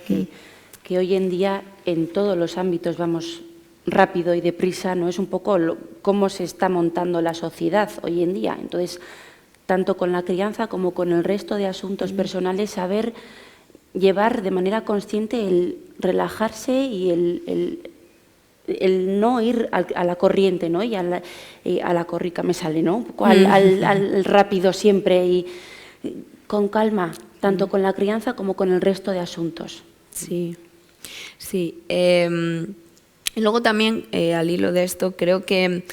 que hoy en día en todos los ámbitos vamos rápido y deprisa, ¿no? Es un poco cómo se está montando la sociedad hoy en día. Entonces, tanto con la crianza como con el resto de asuntos personales, saber llevar de manera consciente el relajarse y el no ir a la corriente, ¿no? Y a la corrica me sale, ¿no? Un poco al rápido siempre y con calma, tanto con la crianza como con el resto de asuntos. Sí, sí. Y luego también, al hilo de esto, creo que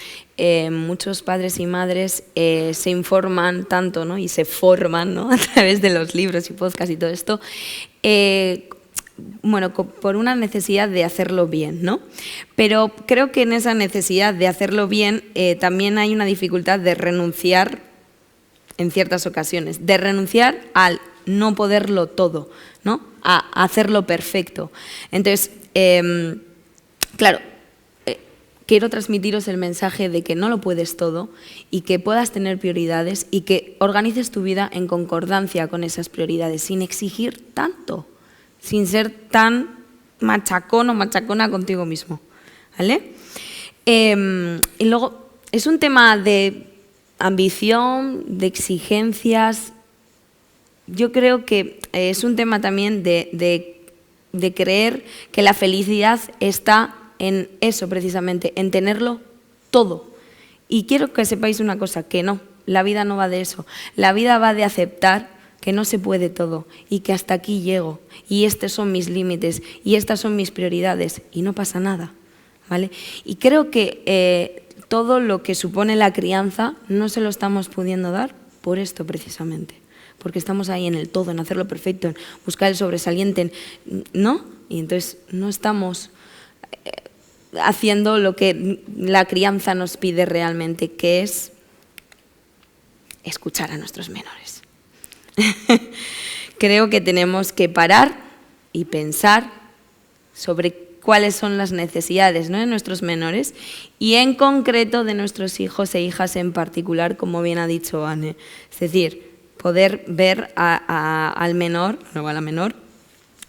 muchos padres y madres se informan tanto, ¿no? Y se forman, ¿no? A través de los libros y podcasts y todo esto, bueno, por una necesidad de hacerlo bien, ¿no? Pero creo que en esa necesidad de hacerlo bien también hay una dificultad de renunciar en ciertas ocasiones, de renunciar al no poderlo todo, ¿no? A hacerlo perfecto. Entonces, claro, quiero transmitiros el mensaje de que no lo puedes todo y que puedas tener prioridades y que organices tu vida en concordancia con esas prioridades, sin exigir tanto, sin ser tan machacón o machacona contigo mismo, ¿vale? Y luego, es un tema de ambición, de exigencias. Yo creo que es un tema también de creer que la felicidad está en eso precisamente, en tenerlo todo. Y quiero que sepáis una cosa, que no, la vida no va de eso. La vida va de aceptar que no se puede todo y que hasta aquí llego y estos son mis límites y estas son mis prioridades y no pasa nada, ¿vale? Y creo que todo lo que supone la crianza no se lo estamos pudiendo dar por esto precisamente, porque estamos ahí en el todo, en hacerlo perfecto, en buscar el sobresaliente, ¿no? Y entonces no estamos haciendo lo que la crianza nos pide realmente, que es escuchar a nuestros menores. Creo que tenemos que parar y pensar sobre cuáles son las necesidades, ¿no?, de nuestros menores y en concreto de nuestros hijos e hijas en particular, como bien ha dicho Anne. Es decir, poder ver al menor o a la menor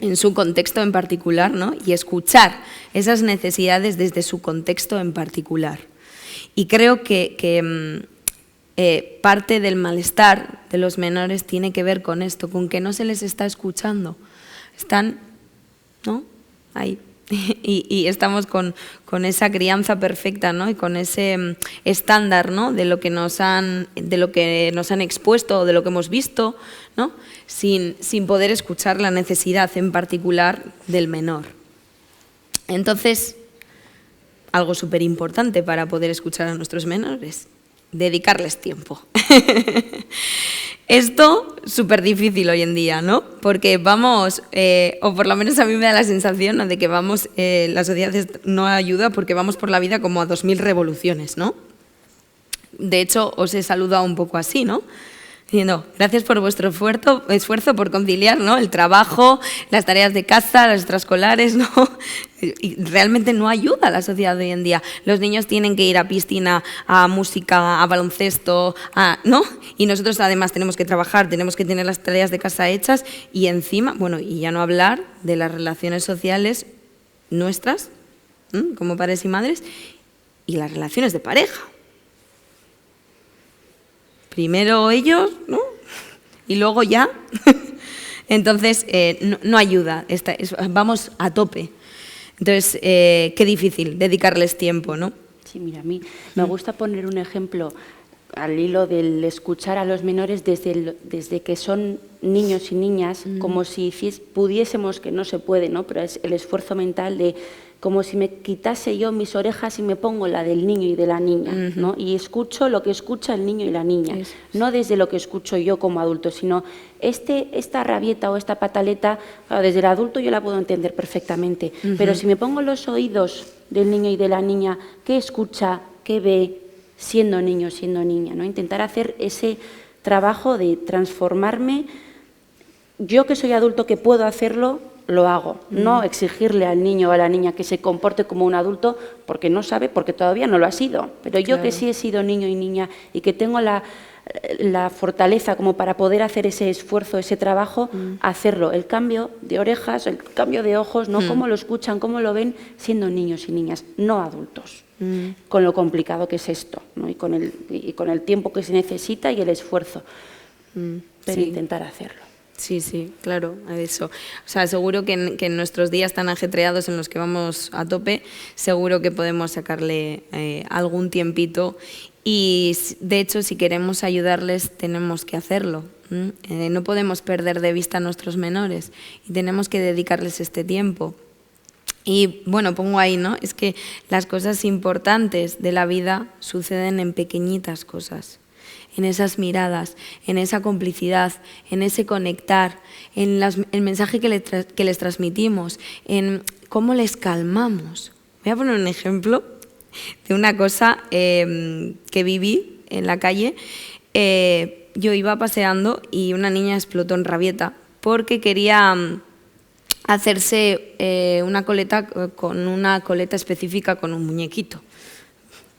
en su contexto en particular, ¿no?, y escuchar esas necesidades desde su contexto en particular. Y creo que parte del malestar de los menores tiene que ver con esto, con que no se les está escuchando. Están, ¿no?, ahí. Y estamos con esa crianza perfecta, ¿no?, y con ese estándar, ¿no?, de lo que nos han expuesto o de lo que hemos visto, ¿no?, sin poder escuchar la necesidad en particular del menor. Entonces, algo súper importante para poder escuchar a nuestros menores, dedicarles tiempo. Esto súper difícil hoy en día, ¿no? Porque vamos, o por lo menos a mí me da la sensación, ¿no?, de que vamos, la sociedad no ayuda porque vamos por la vida como a 2000 revoluciones, ¿no? De hecho, os he saludado un poco así, ¿no? Diciendo, gracias por vuestro esfuerzo por conciliar, ¿no?, el trabajo, las tareas de casa, las extraescolares, ¿no? Y realmente no ayuda a la sociedad de hoy en día. Los niños tienen que ir a piscina, a música, a baloncesto, ¿no? Y nosotros además tenemos que trabajar, tenemos que tener las tareas de casa hechas y encima, bueno, y ya no hablar de las relaciones sociales nuestras, como padres y madres, y las relaciones de pareja. Primero ellos, ¿no?, y luego ya. Entonces, no ayuda, vamos a tope. Entonces, qué difícil dedicarles tiempo, ¿no? Sí, mira, a mí me gusta poner un ejemplo al hilo del escuchar a los menores desde que son niños y niñas, como si pudiésemos, que no se puede, ¿no?, pero es el esfuerzo mental de como si me quitase yo mis orejas y me pongo la del niño y de la niña, ¿no? Y escucho lo que escucha el niño y la niña, no desde lo que escucho yo como adulto, sino esta rabieta o esta pataleta, claro, desde el adulto yo la puedo entender perfectamente, pero si me pongo los oídos del niño y de la niña, ¿qué escucha, qué ve, siendo niño, siendo niña, ¿no? Intentar hacer ese trabajo de transformarme. Yo que soy adulto, que puedo hacerlo, lo hago. No exigirle al niño o a la niña que se comporte como un adulto porque no sabe, porque todavía no lo ha sido. Pero yo, claro, que sí he sido niño y niña y que tengo la la fortaleza como para poder hacer ese esfuerzo, ese trabajo, hacerlo. El cambio de orejas, el cambio de ojos, ¿no? Cómo lo escuchan, cómo lo ven, siendo niños y niñas, no adultos. Con lo complicado que es esto, ¿no? y con el tiempo que se necesita y el esfuerzo. Pero intentar hacerlo. Sí, sí, claro, eso. O sea, seguro que en nuestros días tan ajetreados en los que vamos a tope, seguro que podemos sacarle algún tiempito y, de hecho, si queremos ayudarles, tenemos que hacerlo. No podemos perder de vista a nuestros menores y tenemos que dedicarles este tiempo. Y, bueno, pongo ahí, ¿no? Es que las cosas importantes de la vida suceden en pequeñitas cosas. En esas miradas, en esa complicidad, en ese conectar, en el mensaje que les transmitimos, en cómo les calmamos. Voy a poner un ejemplo de una cosa que viví en la calle. Yo iba paseando y una niña explotó en rabieta porque quería hacerse una coleta con una coleta específica con un muñequito.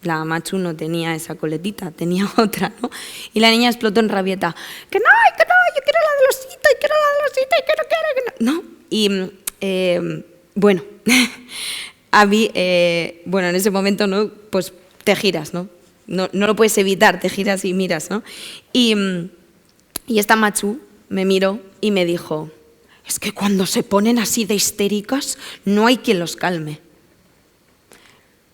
La Machu no tenía esa coletita, tenía otra, ¿no? Y la niña explotó en rabieta. Que no, yo quiero la del osito, y quiero la del osito, y que no. Y, bueno, bueno, en ese momento, ¿no? Pues te giras, ¿no? No lo puedes evitar, te giras y miras, ¿no? Y esta Machu me miró y me dijo, es que cuando se ponen así de histéricas, no hay quien los calme.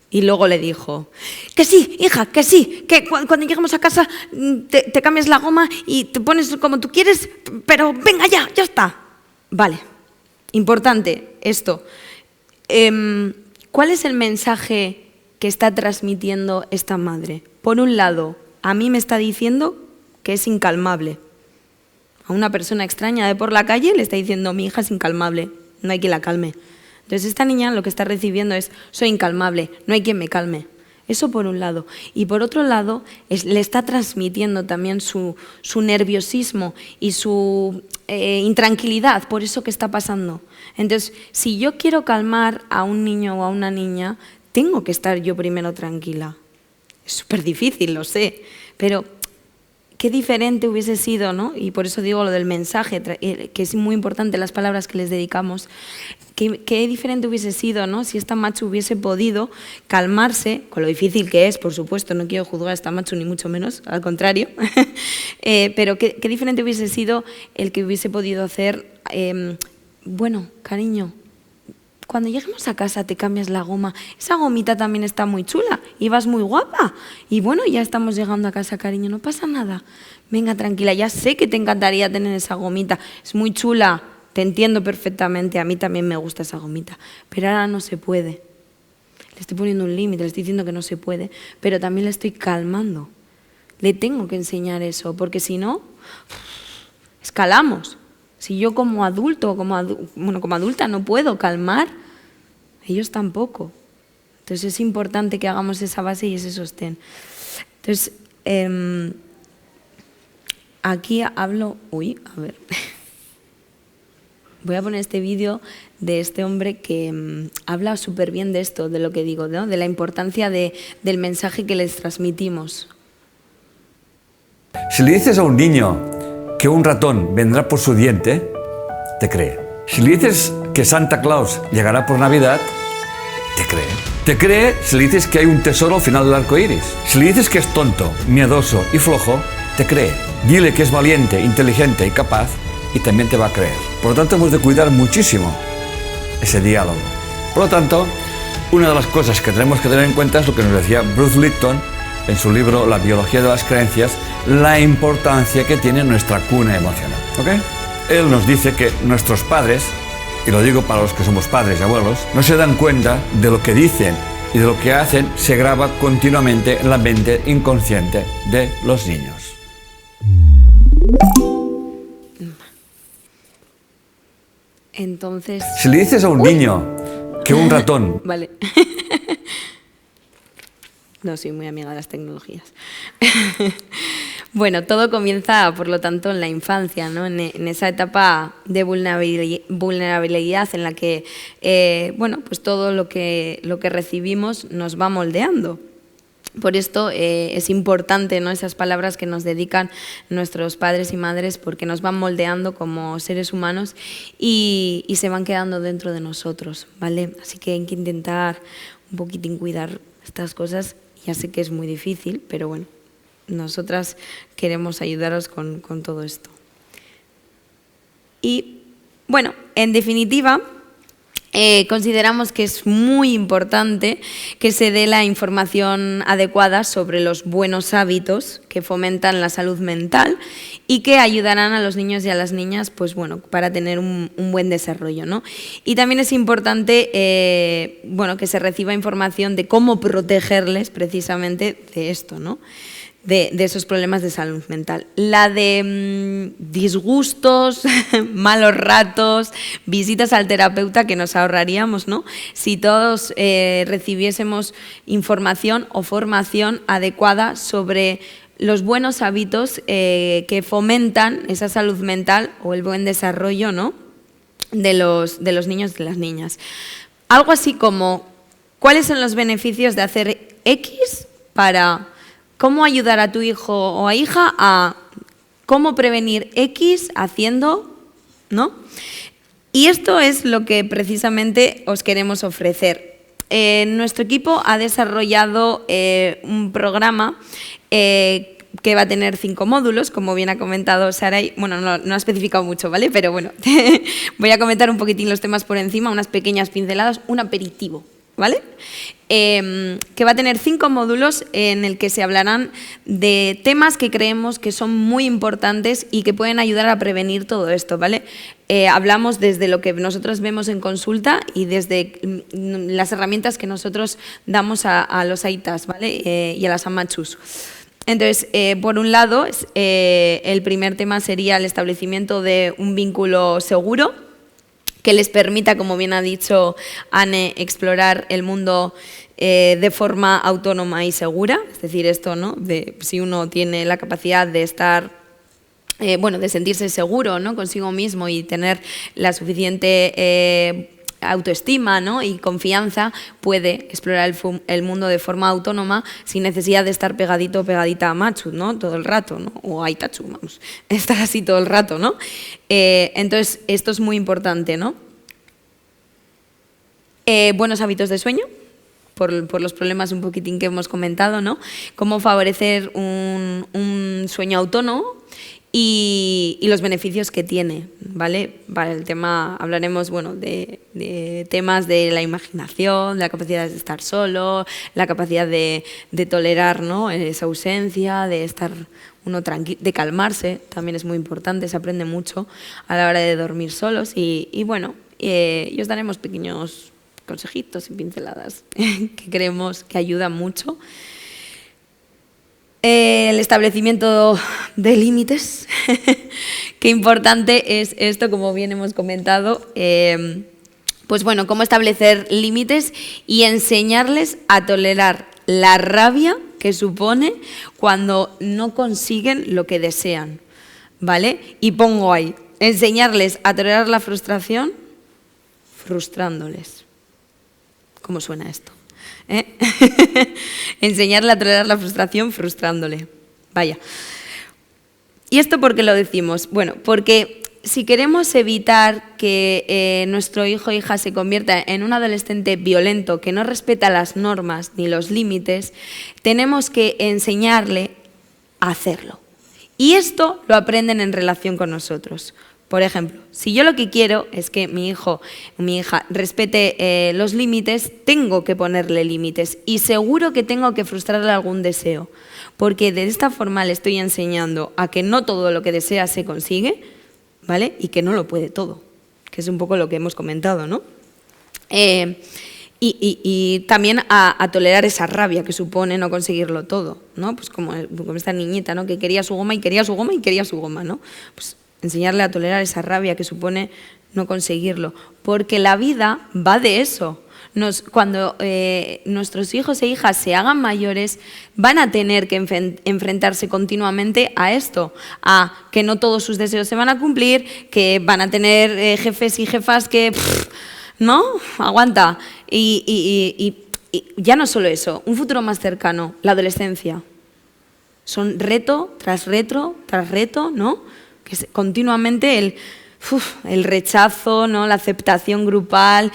Y luego le dijo, que sí, hija, que sí, que cuando lleguemos a casa te cambias la goma y te pones como tú quieres, pero venga ya está. Vale, importante esto. ¿Cuál es el mensaje que está transmitiendo esta madre? Por un lado, a mí me está diciendo que es incalmable. A una persona extraña de por la calle le está diciendo, mi hija es incalmable, no hay quien la calme. Entonces esta niña lo que está recibiendo es, soy incalmable, no hay quien me calme. Eso por un lado. Y por otro lado, le está transmitiendo también su nerviosismo y su intranquilidad por eso que está pasando. Entonces, si yo quiero calmar a un niño o a una niña, tengo que estar yo primero tranquila. Es súper difícil, lo sé, pero qué diferente hubiese sido, ¿no? Y por eso digo lo del mensaje, que es muy importante las palabras que les dedicamos. Qué diferente hubiese sido, ¿no? Si esta Machu hubiese podido calmarse, con lo difícil que es, por supuesto, no quiero juzgar a esta Machu ni mucho menos, al contrario, pero qué diferente hubiese sido el que hubiese podido hacer, bueno, cariño, cuando lleguemos a casa te cambias la goma, esa gomita también está muy chula y vas muy guapa. Y bueno, ya estamos llegando a casa, cariño, no pasa nada. Venga, tranquila, ya sé que te encantaría tener esa gomita, es muy chula, te entiendo perfectamente, a mí también me gusta esa gomita, pero ahora no se puede. Le estoy poniendo un límite, le estoy diciendo que no se puede, pero también le estoy calmando. Le tengo que enseñar eso, porque si no, escalamos. Si yo como adulto, como adulta no puedo calmar, ellos tampoco. Entonces es importante que hagamos esa base y ese sostén. Entonces, aquí hablo... Uy, a ver. Voy a poner este vídeo de este hombre que habla súper bien de esto, de lo que digo, ¿no? De la importancia del mensaje que les transmitimos. Si le dices a un niño que un ratón vendrá por su diente, te cree. Si le dices que Santa Claus llegará por Navidad, te cree. Te cree si le dices que hay un tesoro al final del arco iris. Si le dices que es tonto, miedoso y flojo, te cree. Dile que es valiente, inteligente y capaz y también te va a creer. Por lo tanto, hemos de cuidar muchísimo ese diálogo. Por lo tanto, una de las cosas que tenemos que tener en cuenta es lo que nos decía Bruce Lipton en su libro La biología de las creencias, la importancia que tiene nuestra cuna emocional. ¿Ok? Él nos dice que nuestros padres, y lo digo para los que somos padres y abuelos, no se dan cuenta de lo que dicen y de lo que hacen se graba continuamente en la mente inconsciente de los niños. Entonces... Si le dices a un niño que un ratón... Vale. No soy muy amiga de las tecnologías. Bueno, todo comienza, por lo tanto, en la infancia, ¿no? En esa etapa de vulnerabilidad en la que, bueno, pues todo lo que recibimos nos va moldeando. Por esto es importante, ¿no?, esas palabras que nos dedican nuestros padres y madres, porque nos van moldeando como seres humanos y se van quedando dentro de nosotros, ¿vale? Así que hay que intentar un poquitín cuidar estas cosas. Ya sé que es muy difícil, pero bueno, nosotras queremos ayudaros con todo esto. Y bueno, en definitiva, consideramos que es muy importante que se dé la información adecuada sobre los buenos hábitos que fomentan la salud mental y que ayudarán a los niños y a las niñas, pues bueno, para tener un buen desarrollo, ¿no? Y también es importante, bueno, que se reciba información de cómo protegerles precisamente de esto, ¿no?, de esos problemas de salud mental. La de disgustos, malos ratos, visitas al terapeuta que nos ahorraríamos, ¿no?, si todos recibiésemos información o formación adecuada sobre los buenos hábitos que fomentan esa salud mental o el buen desarrollo, ¿no?, de los niños y de las niñas. Algo así como, ¿cuáles son los beneficios de hacer X para cómo ayudar a tu hijo o a hija a cómo prevenir X haciendo, ¿no? Y esto es lo que precisamente os queremos ofrecer. Nuestro equipo ha desarrollado un programa que va a tener 5 módulos, como bien ha comentado Saray. Bueno, no ha especificado mucho, ¿vale? Pero bueno, voy a comentar un poquitín los temas por encima, unas pequeñas pinceladas, un aperitivo, ¿vale? Que va a tener 5 módulos en el que se hablarán de temas que creemos que son muy importantes y que pueden ayudar a prevenir todo esto, ¿vale? Hablamos desde lo que nosotros vemos en consulta y desde las herramientas que nosotros damos a los aitas, ¿vale? Y a las amachus. Entonces, por un lado, el primer tema sería el establecimiento de un vínculo seguro que les permita, como bien ha dicho Anne, explorar el mundo de forma autónoma y segura. Es decir, esto, ¿no?, de si uno tiene la capacidad de estar, bueno, de sentirse seguro, ¿no?, consigo mismo y tener la suficiente autoestima, ¿no?, y confianza, puede explorar el mundo de forma autónoma sin necesidad de estar pegadito o pegadita a machu, ¿no?, todo el rato, ¿no?, o a aitachu, vamos, estar así todo el rato, ¿no? Entonces, esto es muy importante, ¿no? Buenos hábitos de sueño, por los problemas un poquitín que hemos comentado, ¿no? Cómo favorecer un sueño autónomo y los beneficios que tiene, ¿vale? Para el tema hablaremos, bueno, de temas de la imaginación, de la capacidad de estar solo, la capacidad de tolerar, ¿no?, esa ausencia, de estar uno tranquilo, de calmarse, también es muy importante, se aprende mucho a la hora de dormir solos y bueno, y os daremos pequeños consejitos y pinceladas que creemos que ayudan mucho. El establecimiento de límites, qué importante es esto, como bien hemos comentado, pues bueno, cómo establecer límites y enseñarles a tolerar la rabia que supone cuando no consiguen lo que desean, ¿vale? Y pongo ahí, enseñarles a tolerar la frustración frustrándoles. ¿Cómo suena esto? Enseñarle a tolerar la frustración frustrándole. Vaya. ¿Y esto por qué lo decimos? Bueno, porque si queremos evitar que nuestro hijo o hija se convierta en un adolescente violento que no respeta las normas ni los límites, tenemos que enseñarle a hacerlo. Y esto lo aprenden en relación con nosotros. Por ejemplo, si yo lo que quiero es que mi hijo o mi hija respete los límites, tengo que ponerle límites y seguro que tengo que frustrarle algún deseo, porque de esta forma le estoy enseñando a que no todo lo que desea se consigue, ¿vale? Y que no lo puede todo, que es un poco lo que hemos comentado, ¿no? Y también a tolerar esa rabia que supone no conseguirlo todo, ¿no? Pues como esta niñita, ¿no?, que quería su goma y quería su goma y quería su goma, ¿no? Pues enseñarle a tolerar esa rabia que supone no conseguirlo, porque la vida va de eso. Cuando nuestros hijos e hijas se hagan mayores, van a tener que enfrentarse continuamente a esto, a que no todos sus deseos se van a cumplir, que van a tener jefes y jefas que, ¿no? Aguanta. Y y ya no solo eso, un futuro más cercano, la adolescencia. Son reto tras reto, ¿no? Que es continuamente el rechazo, ¿no? La aceptación grupal,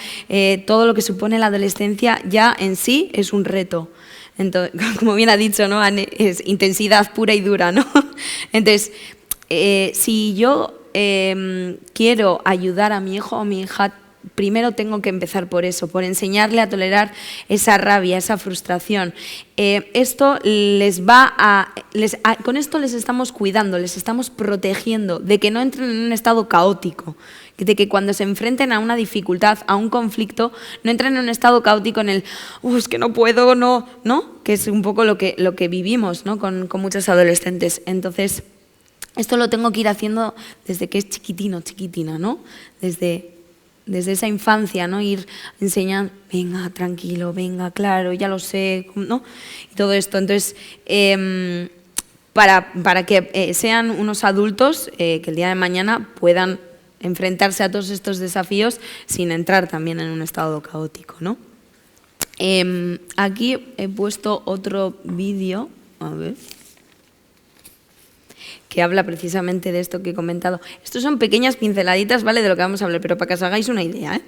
todo lo que supone la adolescencia ya en sí es un reto. Entonces, como bien ha dicho, ¿no? Es intensidad pura y dura, ¿no? Entonces, si yo quiero ayudar a mi hijo o mi hija, primero tengo que empezar por eso, por enseñarle a tolerar esa rabia, esa frustración. Esto con esto les estamos cuidando, les estamos protegiendo de que no entren en un estado caótico, de que cuando se enfrenten a una dificultad, a un conflicto, no entren en un estado caótico en el es que no puedo, no, que es un poco lo que vivimos, ¿no? con muchos adolescentes. Entonces, esto lo tengo que ir haciendo desde que es chiquitino, chiquitina, ¿no? Desde esa infancia, ¿no? Ir enseñando, venga, tranquilo, venga, claro, ya lo sé, ¿no? Y todo esto. Entonces, para que sean unos adultos que el día de mañana puedan enfrentarse a todos estos desafíos sin entrar también en un estado caótico, ¿no? Aquí he puesto otro vídeo, a ver, que habla precisamente de esto que he comentado. Estos son pequeñas pinceladitas, ¿vale?, de lo que vamos a hablar, pero para que os hagáis una idea, ¿eh?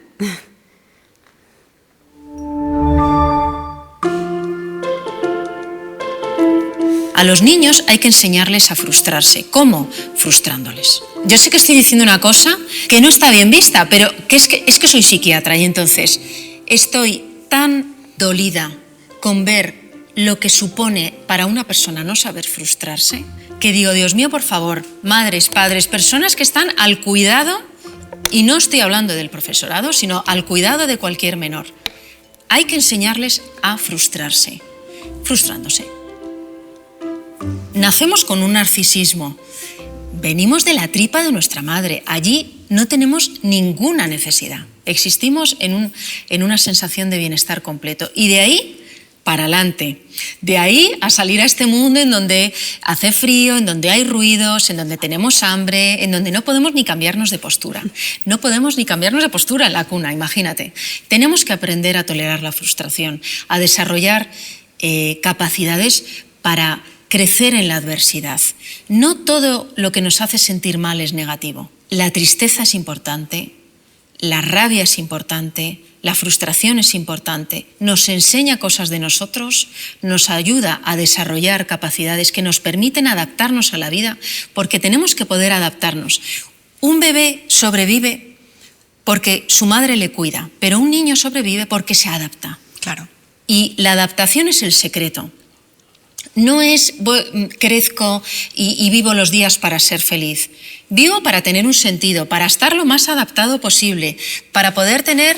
A los niños hay que enseñarles a frustrarse. ¿Cómo? Frustrándoles. Yo sé que estoy diciendo una cosa que no está bien vista, pero es que soy psiquiatra y entonces estoy tan dolida con ver lo que supone para una persona no saber frustrarse, que digo, Dios mío, por favor, madres, padres, personas que están al cuidado, y no estoy hablando del profesorado, sino al cuidado de cualquier menor. Hay que enseñarles a frustrarse, frustrándose. Nacemos con un narcisismo, venimos de la tripa de nuestra madre, allí no tenemos ninguna necesidad, existimos en una sensación de bienestar completo, y de ahí para adelante. De ahí a salir a este mundo en donde hace frío, en donde hay ruidos, en donde tenemos hambre, en donde no podemos ni cambiarnos de postura. No podemos ni cambiarnos de postura en la cuna, imagínate. Tenemos que aprender a tolerar la frustración, a desarrollar capacidades para crecer en la adversidad. No todo lo que nos hace sentir mal es negativo. La tristeza es importante, la rabia es importante, la frustración es importante, nos enseña cosas de nosotros, nos ayuda a desarrollar capacidades que nos permiten adaptarnos a la vida, porque tenemos que poder adaptarnos. Un bebé sobrevive porque su madre le cuida, pero un niño sobrevive porque se adapta. Claro. Y la adaptación es el secreto. No es crezco y vivo los días para ser feliz. Vivo para tener un sentido, para estar lo más adaptado posible, para poder tener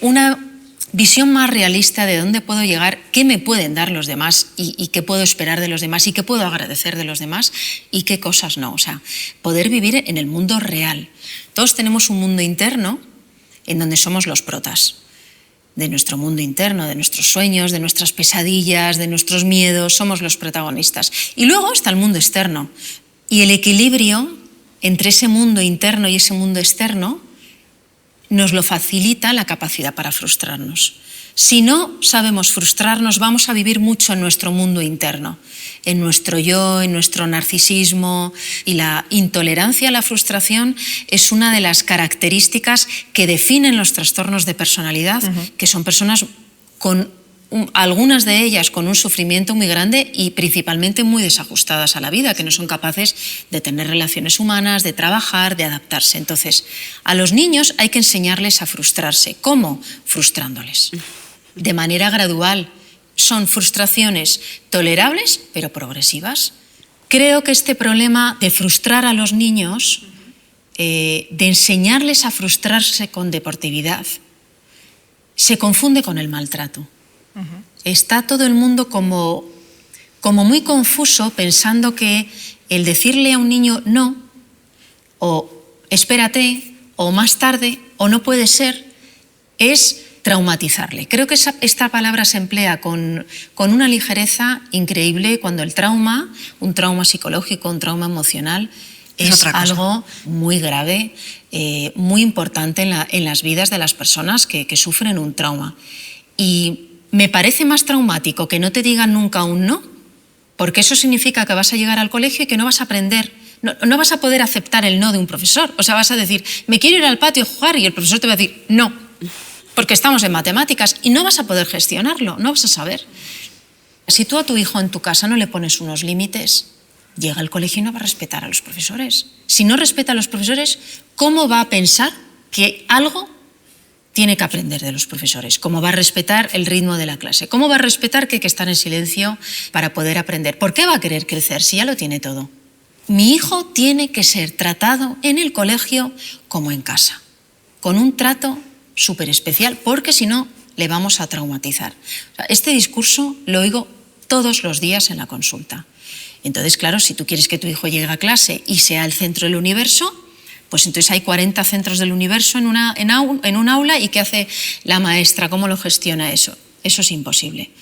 una visión más realista de dónde puedo llegar, qué me pueden dar los demás y qué puedo esperar de los demás y qué puedo agradecer de los demás y qué cosas no. O sea, poder vivir en el mundo real. Todos tenemos un mundo interno en donde somos los protas de nuestro mundo interno, de nuestros sueños, de nuestras pesadillas, de nuestros miedos, somos los protagonistas. Y luego está el mundo externo. Y el equilibrio entre ese mundo interno y ese mundo externo nos lo facilita la capacidad para frustrarnos. Si no sabemos frustrarnos, vamos a vivir mucho en nuestro mundo interno, en nuestro yo, en nuestro narcisismo, y la intolerancia a la frustración es una de las características que definen los trastornos de personalidad, que son personas con algunas de ellas con un sufrimiento muy grande y principalmente muy desajustadas a la vida, que no son capaces de tener relaciones humanas, de trabajar, de adaptarse. Entonces, a los niños hay que enseñarles a frustrarse. ¿Cómo? Frustrándoles. De manera gradual. Son frustraciones tolerables, pero progresivas. Creo que este problema de frustrar a los niños, de enseñarles a frustrarse con deportividad, se confunde con el maltrato. Está todo el mundo como muy confuso, pensando que el decirle a un niño no, o espérate, o más tarde, o no puede ser, es traumatizarle. Creo que esta palabra se emplea con una ligereza increíble cuando el trauma, un trauma psicológico, un trauma emocional, es algo muy grave, muy importante en las vidas de las personas que sufren un trauma. Y me parece más traumático que no te digan nunca un no, porque eso significa que vas a llegar al colegio y que no vas a aprender, no vas a poder aceptar el no de un profesor. O sea, vas a decir, me quiero ir al patio a jugar, y el profesor te va a decir, no, porque estamos en matemáticas, y no vas a poder gestionarlo, no vas a saber. Si tú a tu hijo en tu casa no le pones unos límites, llega al colegio y no va a respetar a los profesores. Si no respeta a los profesores, ¿cómo va a pensar que algo tiene que aprender de los profesores? ¿Cómo va a respetar el ritmo de la clase? ¿Cómo va a respetar que hay que estar en silencio para poder aprender? ¿Por qué va a querer crecer si ya lo tiene todo? Mi hijo tiene que ser tratado en el colegio como en casa, con un trato súper especial, porque si no, le vamos a traumatizar. O sea, este discurso lo oigo todos los días en la consulta. Entonces, claro, si tú quieres que tu hijo llegue a clase y sea el centro del universo, pues entonces hay 40 centros del universo en un aula, ¿y qué hace la maestra? ¿Cómo lo gestiona eso? Eso es imposible.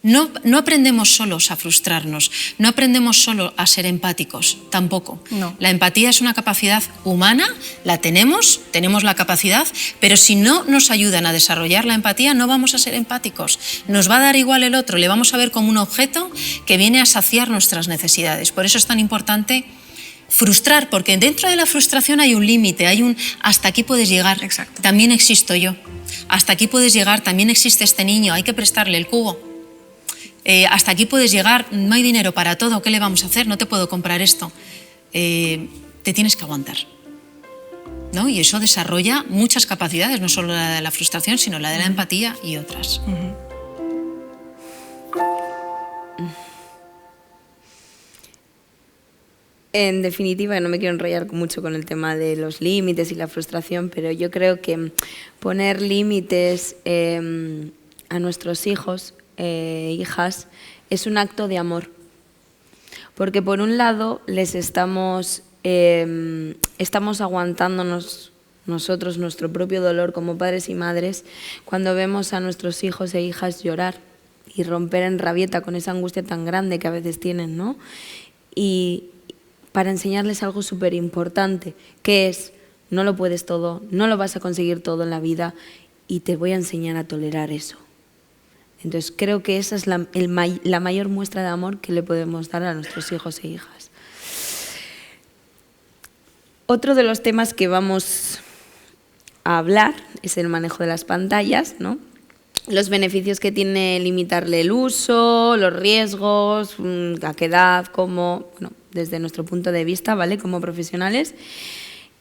No aprendemos solos a frustrarnos, no aprendemos solo a ser empáticos, tampoco. No. La empatía es una capacidad humana, la tenemos la capacidad, pero si no nos ayudan a desarrollar la empatía, no vamos a ser empáticos. Nos va a dar igual el otro, le vamos a ver como un objeto que viene a saciar nuestras necesidades. Por eso es tan importante frustrar, porque dentro de la frustración hay un límite, hay un hasta aquí puedes llegar. Exacto. También existo yo. Hasta aquí puedes llegar, también existe este niño, hay que prestarle el cubo. Hasta aquí puedes llegar, no hay dinero para todo, ¿qué le vamos a hacer? No te puedo comprar esto. Te tienes que aguantar, ¿no? Y eso desarrolla muchas capacidades, no solo la de la frustración, sino la de la empatía y otras. En definitiva, no me quiero enrollar mucho con el tema de los límites y la frustración, pero yo creo que poner límites a nuestros hijos, hijas, es un acto de amor. Porque por un lado les estamos aguantándonos nosotros nuestro propio dolor como padres y madres cuando vemos a nuestros hijos e hijas llorar y romper en rabieta con esa angustia tan grande que a veces tienen, ¿no? Y para enseñarles algo súper importante, que es, no lo puedes todo, no lo vas a conseguir todo en la vida, y te voy a enseñar a tolerar eso. Entonces creo que esa es la mayor muestra de amor que le podemos dar a nuestros hijos e hijas. Otro de los temas que vamos a hablar es el manejo de las pantallas, ¿no? Los beneficios que tiene limitarle el uso, los riesgos, a qué edad, cómo, bueno, desde nuestro punto de vista, ¿vale? Como profesionales.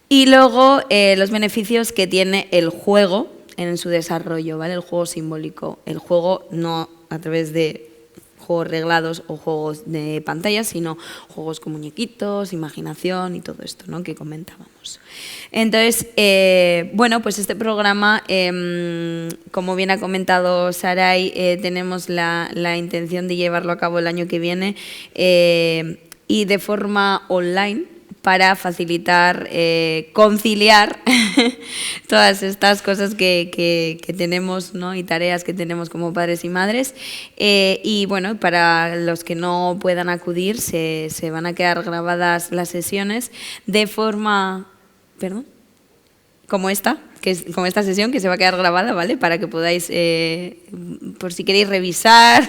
Y luego los beneficios que tiene el juego en su desarrollo, ¿vale? El juego simbólico. El juego no a través de juegos reglados o juegos de pantalla, sino juegos con muñequitos, imaginación y todo esto, ¿no? Que comentábamos. Entonces, bueno, pues este programa, como bien ha comentado Saray, tenemos la intención de llevarlo a cabo el año que viene y de forma online, para facilitar, conciliar todas estas cosas que tenemos, ¿no? Y tareas que tenemos como padres y madres. Y bueno, para los que no puedan acudir, se van a quedar grabadas las sesiones de forma, ¿perdón? Como esta sesión, que se va a quedar grabada, ¿vale? Para que podáis, por si queréis revisar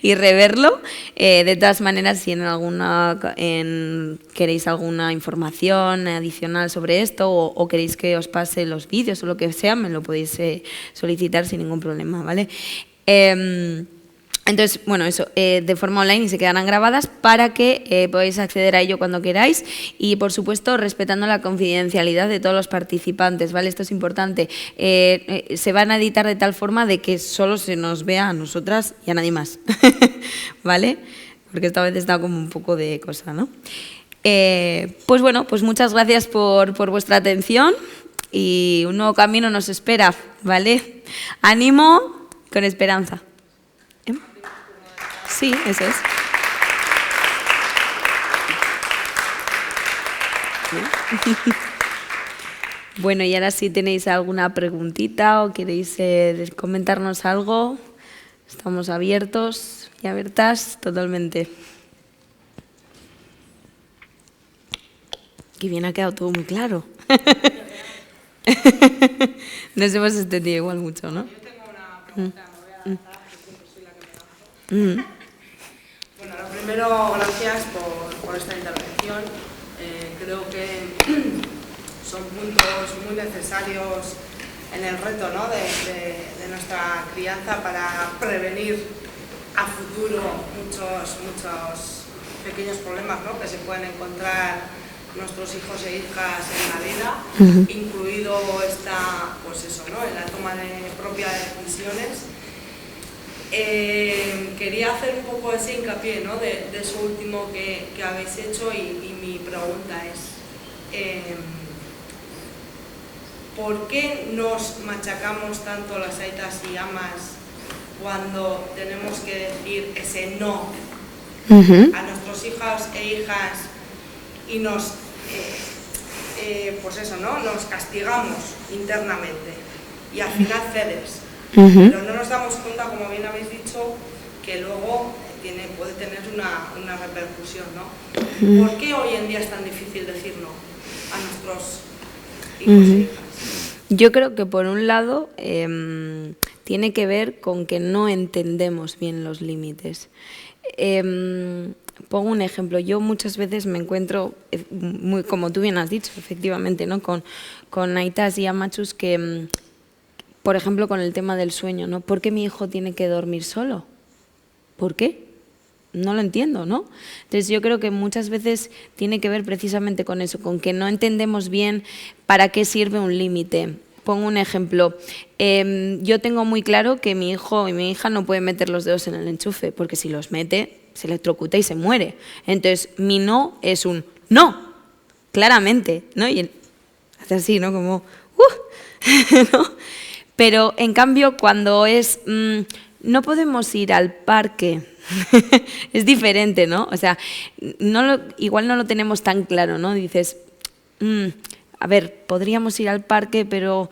y reverlo. De todas maneras, si queréis alguna información adicional sobre esto o queréis que os pase los vídeos o lo que sea, me lo podéis solicitar sin ningún problema, ¿vale? Entonces, bueno, eso, de forma online, y se quedarán grabadas para que podáis acceder a ello cuando queráis y, por supuesto, respetando la confidencialidad de todos los participantes, ¿vale? Esto es importante. Se van a editar de tal forma de que solo se nos vea a nosotras y a nadie más, ¿vale? Porque esta vez está como un poco de cosa, ¿no? Pues bueno, pues muchas gracias por vuestra atención y un nuevo camino nos espera, ¿vale? Ánimo con esperanza. Sí, eso es. Bueno, y ahora si tenéis alguna preguntita o queréis comentarnos algo, estamos abiertos y abiertas totalmente. Qué bien ha quedado todo muy claro. Nos hemos extendido igual mucho, ¿no? Yo tengo una pregunta, me voy a Bueno, lo primero, gracias por esta intervención. Creo que son puntos muy necesarios en el reto, ¿no?, de nuestra crianza para prevenir a futuro muchos pequeños problemas, ¿no?, que se pueden encontrar nuestros hijos e hijas en la vida, incluido esta, pues eso, ¿no?, en la toma propia de decisiones. Quería hacer un poco ese hincapié, ¿no?, de eso último que habéis hecho, y mi pregunta es ¿por qué nos machacamos tanto las aitas y amas cuando tenemos que decir ese no a nuestros hijos e hijas y nos pues eso, ¿no?, nos castigamos internamente y al final cedes? Pero no nos damos cuenta, como bien habéis dicho, que luego puede tener una repercusión, ¿no? ¿Por qué hoy en día es tan difícil decir no a nuestros hijos e hijas? Yo creo que por un lado tiene que ver con que no entendemos bien los límites. Pongo un ejemplo. Yo muchas veces me encuentro, muy, como tú bien has dicho, efectivamente, ¿no?, con aitas y amachus que, por ejemplo, con el tema del sueño, ¿no? ¿Por qué mi hijo tiene que dormir solo? ¿Por qué? No lo entiendo, ¿no? Entonces yo creo que muchas veces tiene que ver precisamente con eso, con que no entendemos bien para qué sirve un límite. Pongo un ejemplo. Yo tengo muy claro que mi hijo y mi hija no pueden meter los dedos en el enchufe, porque si los mete, se electrocuta y se muere. Entonces mi no es un no, claramente, ¿no? Y él hace así, ¿no? Como, ¿no? Pero en cambio cuando es, no podemos ir al parque, es diferente, ¿no? O sea, igual no lo tenemos tan claro, ¿no? Dices, a ver, podríamos ir al parque, pero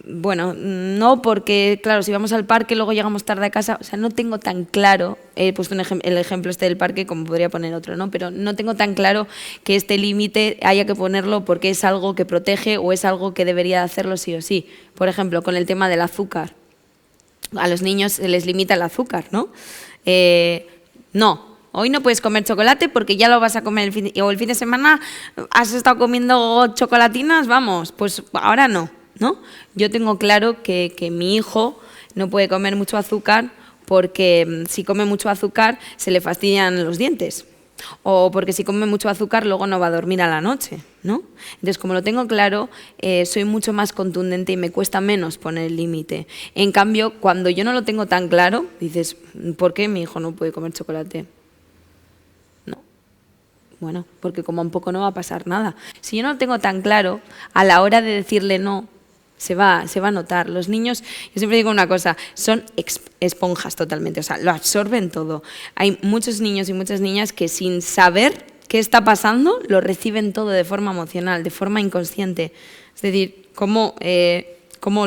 bueno, no, porque claro, si vamos al parque luego llegamos tarde a casa. O sea, no tengo tan claro, he puesto el ejemplo este del parque, como podría poner otro, ¿no? Pero no tengo tan claro que este límite haya que ponerlo porque es algo que protege o es algo que debería hacerlo sí o sí. Por ejemplo, con el tema del azúcar. A los niños se les limita el azúcar, ¿no? No, hoy no puedes comer chocolate porque ya lo vas a comer el fin de semana has estado comiendo chocolatinas, vamos, pues ahora no, ¿no? Yo tengo claro que mi hijo no puede comer mucho azúcar porque si come mucho azúcar se le fastidian los dientes. O porque si come mucho azúcar luego no va a dormir a la noche, ¿no? Entonces, como lo tengo claro, soy mucho más contundente y me cuesta menos poner el límite. En cambio, cuando yo no lo tengo tan claro, dices, ¿por qué mi hijo no puede comer chocolate? No. Bueno, porque como un poco no va a pasar nada. Si yo no lo tengo tan claro, a la hora de decirle no, se va a notar. Los niños, yo siempre digo una cosa, son esponjas totalmente, o sea, lo absorben todo. Hay muchos niños y muchas niñas que sin saber qué está pasando, lo reciben todo de forma emocional, de forma inconsciente. Es decir, cómo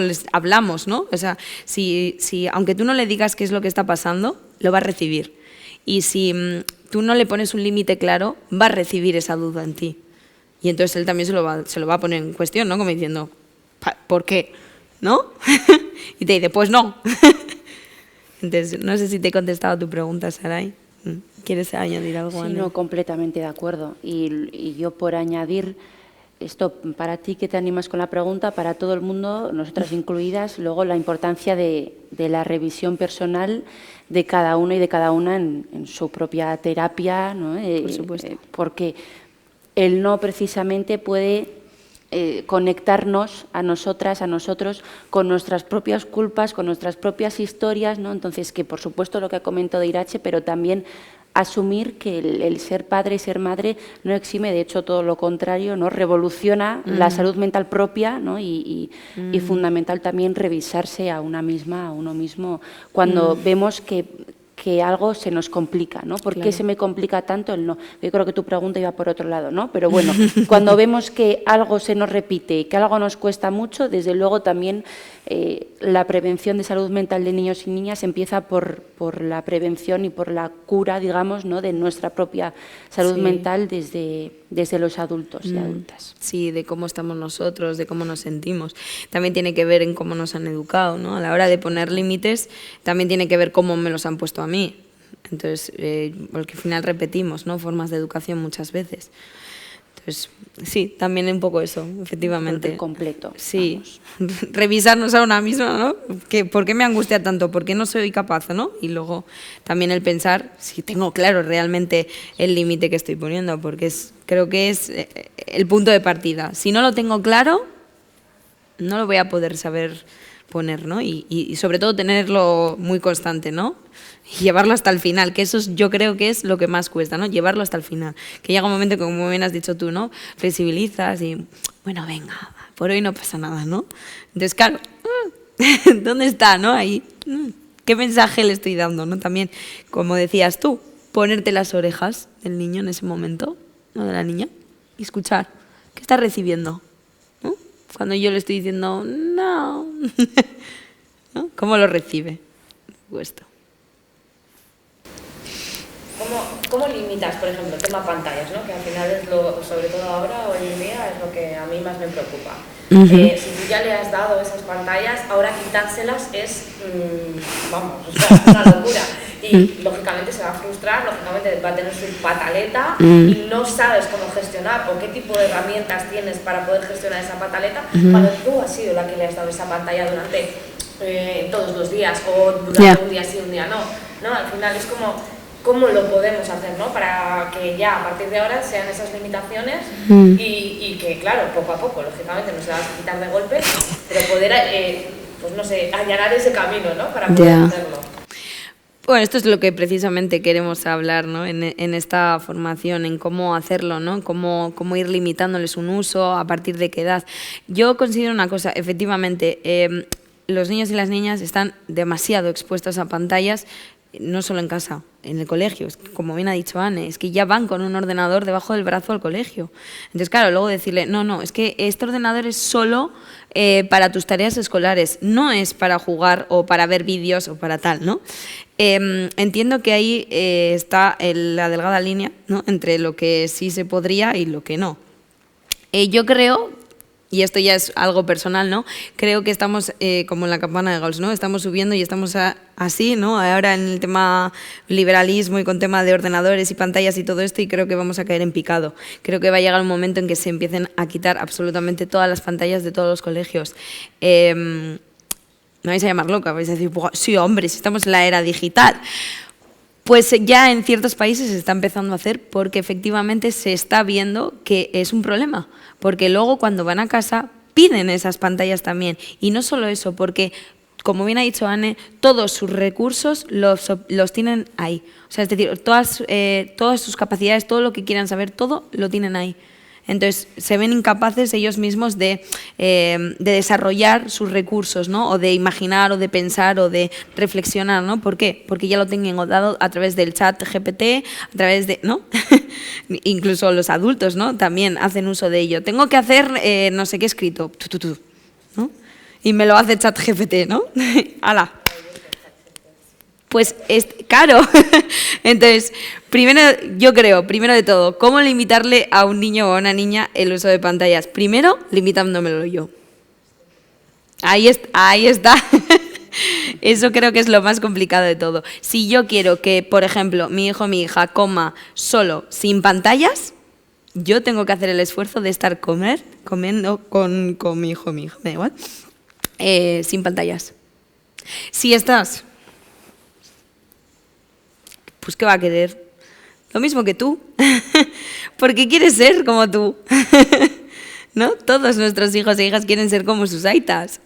les hablamos, ¿no? O sea, si aunque tú no le digas qué es lo que está pasando, lo va a recibir. Y si tú no le pones un límite claro, va a recibir esa duda en ti. Y entonces él también se lo va a poner en cuestión, ¿no? Como diciendo, ¿por qué? ¿No? Y te dice, pues no. Entonces, no sé si te he contestado a tu pregunta, Saray. ¿Quieres añadir algo? Sí, no, completamente de acuerdo. Y yo por añadir esto, para ti que te animas con la pregunta, para todo el mundo, nosotras incluidas, luego la importancia de la revisión personal de cada uno y de cada una en su propia terapia, ¿no? Por supuesto. Porque el no precisamente puede conectarnos a nosotras, a nosotros, con nuestras propias culpas, con nuestras propias historias, ¿no? Entonces, que por supuesto lo que ha comentado Irache, pero también asumir que el ser padre y ser madre no exime, de hecho todo lo contrario, ¿no? Revoluciona la salud mental propia, ¿no? y fundamental también revisarse a una misma, a uno mismo, cuando vemos que que algo se nos complica, ¿no? ¿Por qué se me complica tanto el no? Yo creo que tu pregunta iba por otro lado, ¿no? Pero bueno, cuando vemos que algo se nos repite y que algo nos cuesta mucho, desde luego también la prevención de salud mental de niños y niñas empieza por la prevención y por la cura, digamos, ¿no? De nuestra propia salud mental desde los adultos y adultas. Sí, de cómo estamos nosotros, de cómo nos sentimos. También tiene que ver en cómo nos han educado, ¿no? A la hora de poner límites, también tiene que ver cómo me los han puesto a mí. Entonces, porque al final repetimos, ¿no? Formas de educación muchas veces. Entonces, sí, también un poco eso, efectivamente. Por completo. Sí, revisarnos a una misma, ¿no? ¿Por qué me angustia tanto? ¿Por qué no soy capaz, no? Y luego también el pensar si tengo claro realmente el límite que estoy poniendo, porque creo que es el punto de partida. Si no lo tengo claro, no lo voy a poder saber poner, ¿no? Y sobre todo tenerlo muy constante, ¿no? Y llevarlo hasta el final, que eso yo creo que es lo que más cuesta, ¿no? Llevarlo hasta el final. Que llega un momento, como bien has dicho tú, ¿no? Flexibilizas y, bueno, venga, por hoy no pasa nada, ¿no? Entonces, claro, ¿dónde está, no? Ahí, ¿qué mensaje le estoy dando, no? También, como decías tú, ponerte las orejas del niño en ese momento, ¿no? De la niña, y escuchar, ¿qué está recibiendo? ¿No? Cuando yo le estoy diciendo, no, ¿no? ¿Cómo lo recibe? Cuesta. ¿Cómo limitas, por ejemplo, el tema pantallas, ¿no? Que al final es lo, sobre todo ahora, hoy en día, es lo que a mí más me preocupa. Si tú ya le has dado esas pantallas, ahora quitárselas es, vamos, o sea, una locura. Y lógicamente se va a frustrar, lógicamente va a tener su pataleta y no sabes cómo gestionar o qué tipo de herramientas tienes para poder gestionar esa pataleta cuando tú has sido la que le has dado esa pantalla durante todos los días o durante un día sí, un día no. Al final es como cómo lo podemos hacer, ¿no? Para que ya a partir de ahora sean esas limitaciones y que, claro, poco a poco, lógicamente, no se va a quitar de golpe, pero poder, pues no sé, allanar ese camino, ¿no? Para poder hacerlo. Bueno, esto es lo que precisamente queremos hablar, ¿no? En esta formación, en cómo hacerlo, ¿no? Cómo ir limitándoles un uso, a partir de qué edad. Yo considero una cosa, efectivamente, los niños y las niñas están demasiado expuestos a pantallas, no solo en casa, en el colegio, como bien ha dicho Anne, es que ya van con un ordenador debajo del brazo al colegio. Entonces, claro, luego decirle, no, es que este ordenador es solo para tus tareas escolares, no es para jugar o para ver vídeos o para tal, ¿no? Entiendo que ahí está la delgada línea, ¿no? Entre lo que sí se podría y lo que no. Yo creo, y esto ya es algo personal, ¿no? Creo que estamos como en la campana de Gauss, ¿no? Estamos subiendo y estamos así, ¿no? Ahora en el tema liberalismo y con tema de ordenadores y pantallas y todo esto, y creo que vamos a caer en picado. Creo que va a llegar un momento en que se empiecen a quitar absolutamente todas las pantallas de todos los colegios. Me vais a llamar loca, vais a decir, sí, hombre, si estamos en la era digital. Pues ya en ciertos países se está empezando a hacer porque efectivamente se está viendo que es un problema, porque luego cuando van a casa piden esas pantallas también. Y no solo eso, porque, como bien ha dicho Anne, todos sus recursos los tienen ahí. O sea, es decir, todas sus capacidades, todo lo que quieran saber, todo lo tienen ahí. Entonces, se ven incapaces ellos mismos de desarrollar sus recursos, ¿no? O de imaginar, o de pensar, o de reflexionar, ¿no? ¿Por qué? Porque ya lo tienen dado a través del chat GPT, a través de, ¿no? Incluso los adultos, ¿no? También hacen uso de ello. Tengo que hacer no sé qué escrito, ¿no? Y me lo hace chat GPT, ¿no? ¡Hala! Pues claro. Entonces, yo creo, primero de todo, ¿cómo limitarle a un niño o a una niña el uso de pantallas? Primero, limitándomelo yo. Ahí está. Eso creo que es lo más complicado de todo. Si yo quiero que, por ejemplo, mi hijo o mi hija coma solo sin pantallas, yo tengo que hacer el esfuerzo de estar comiendo con mi hijo o mi hija, me da igual, sin pantallas. Si estás... pues ¿qué va a querer? Lo mismo que tú, porque quiere ser como tú, ¿no? Todos nuestros hijos e hijas quieren ser como sus aitas,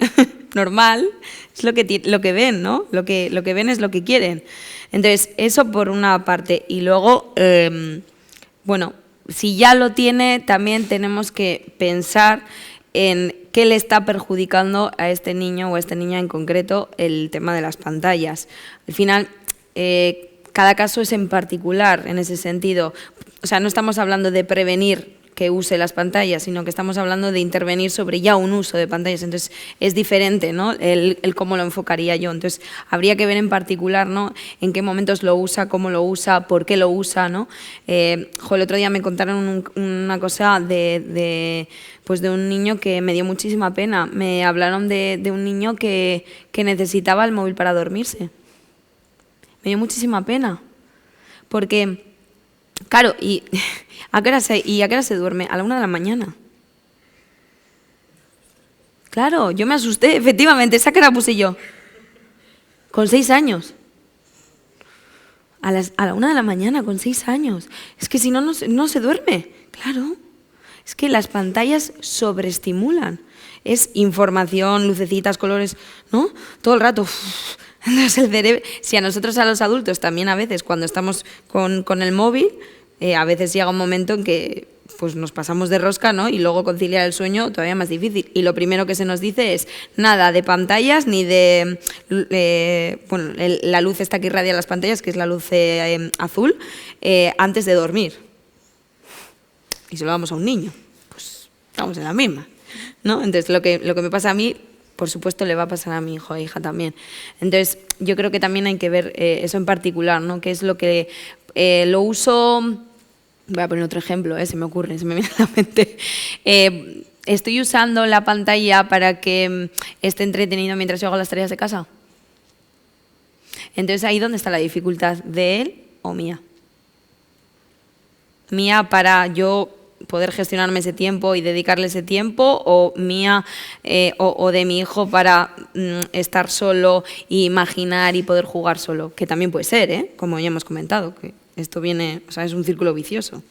normal, es lo que ven, ¿no? Lo que ven es lo que quieren. Entonces, eso por una parte. Y luego, bueno, si ya lo tiene, también tenemos que pensar en qué le está perjudicando a este niño o a esta niña en concreto el tema de las pantallas. Al final, cada caso es en particular en ese sentido. O sea, no estamos hablando de prevenir que use las pantallas, sino que estamos hablando de intervenir sobre ya un uso de pantallas. Entonces, es diferente, ¿no?, el cómo lo enfocaría yo. Entonces, habría que ver en particular, ¿no?, en qué momentos lo usa, cómo lo usa, por qué lo usa, ¿no? El otro día me contaron una cosa pues de un niño que me dio muchísima pena. Me hablaron de un niño que necesitaba el móvil para dormirse. Me dio muchísima pena, porque, claro, ¿a qué hora se duerme? A la 1 de la mañana. Claro, yo me asusté, efectivamente, esa cara puse yo, con 6 años. A la 1 de la mañana, con 6 años. Es que si no, no se duerme. Claro, es que las pantallas sobreestimulan. Es información, lucecitas, colores, ¿no? Todo el rato. Entonces el cerebro, si a nosotros, a los adultos, también a veces cuando estamos con el móvil, a veces llega un momento en que pues nos pasamos de rosca, ¿no? Y luego conciliar el sueño todavía más difícil. Y lo primero que se nos dice es nada de pantallas ni de la luz esta que irradia las pantallas, que es la luz azul, antes de dormir. Y se lo damos a un niño, pues estamos en la misma, ¿no? Entonces lo que me pasa a mí, por supuesto, le va a pasar a mi hijo e hija también. Entonces, yo creo que también hay que ver eso en particular, ¿no? Que es lo que lo uso. Voy a poner otro ejemplo, se me ocurre, se me viene a la mente. ¿Estoy usando la pantalla para que esté entretenido mientras yo hago las tareas de casa? Entonces, ahí dónde está la dificultad, ¿de él o mía? Mía para yo poder gestionarme ese tiempo y dedicarle ese tiempo, o mía o de mi hijo para estar solo e imaginar y poder jugar solo, que también puede ser, como ya hemos comentado, que esto viene, o sea, es un círculo vicioso.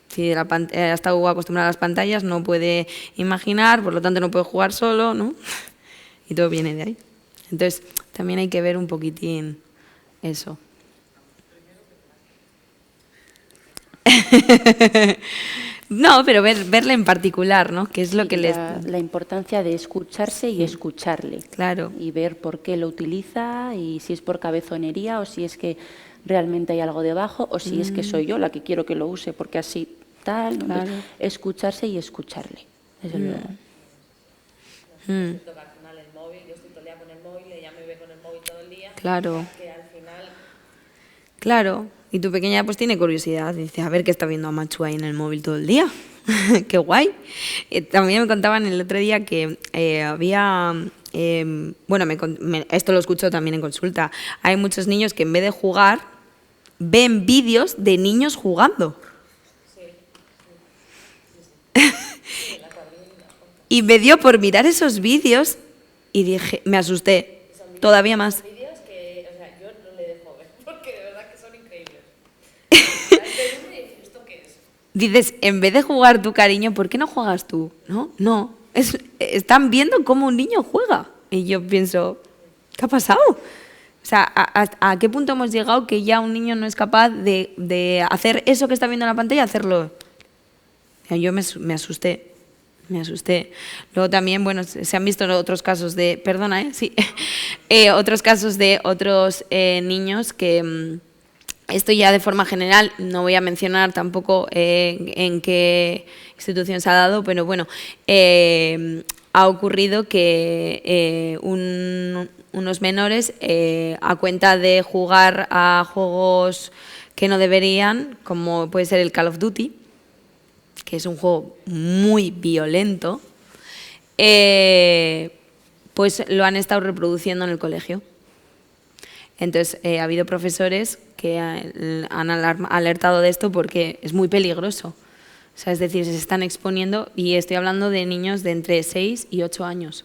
Si ha estado acostumbrado a las pantallas, no puede imaginar, por lo tanto no puede jugar solo, ¿no? Y todo viene de ahí. Entonces, también hay que ver un poquitín eso. No, pero verle en particular, ¿no? Que es lo que la importancia de escucharse y escucharle. Claro. Y ver por qué lo utiliza y si es por cabezonería o si es que realmente hay algo debajo o si es que soy yo la que quiero que lo use porque así tal. ¿No? Claro. Entonces, escucharse y escucharle, desde luego. El móvil, yo estoy todo el día con el móvil, ella me ve con el móvil todo el día. Claro. Que al final... Claro. Y tu pequeña pues tiene curiosidad, dice, a ver qué está viendo a Machu ahí en el móvil todo el día. ¡Qué guay! También me contaban el otro día que había... esto lo escucho también en consulta. Hay muchos niños que en vez de jugar, ven vídeos de niños jugando. Y me dio por mirar esos vídeos y dije, me asusté todavía más. Vídeos que, o sea, yo no le dejo ver porque de verdad que son increíbles. ¿Esto qué es? Dices, en vez de jugar tu cariño, ¿por qué no juegas tú? No. Están viendo cómo un niño juega. Y yo pienso, ¿qué ha pasado? O sea, ¿a qué punto hemos llegado que ya un niño no es capaz de hacer eso que está viendo en la pantalla, hacerlo? Yo me asusté. Luego también, bueno, se han visto otros casos de, otros casos de otros niños que, esto ya de forma general, no voy a mencionar tampoco en qué institución se ha dado, pero bueno, ha ocurrido que unos menores, a cuenta de jugar a juegos que no deberían, como puede ser el Call of Duty, que es un juego muy violento, pues lo han estado reproduciendo en el colegio. Entonces, ha habido profesores que han alertado de esto porque es muy peligroso. O sea, es decir, se están exponiendo, y estoy hablando de niños de entre 6 y 8 años,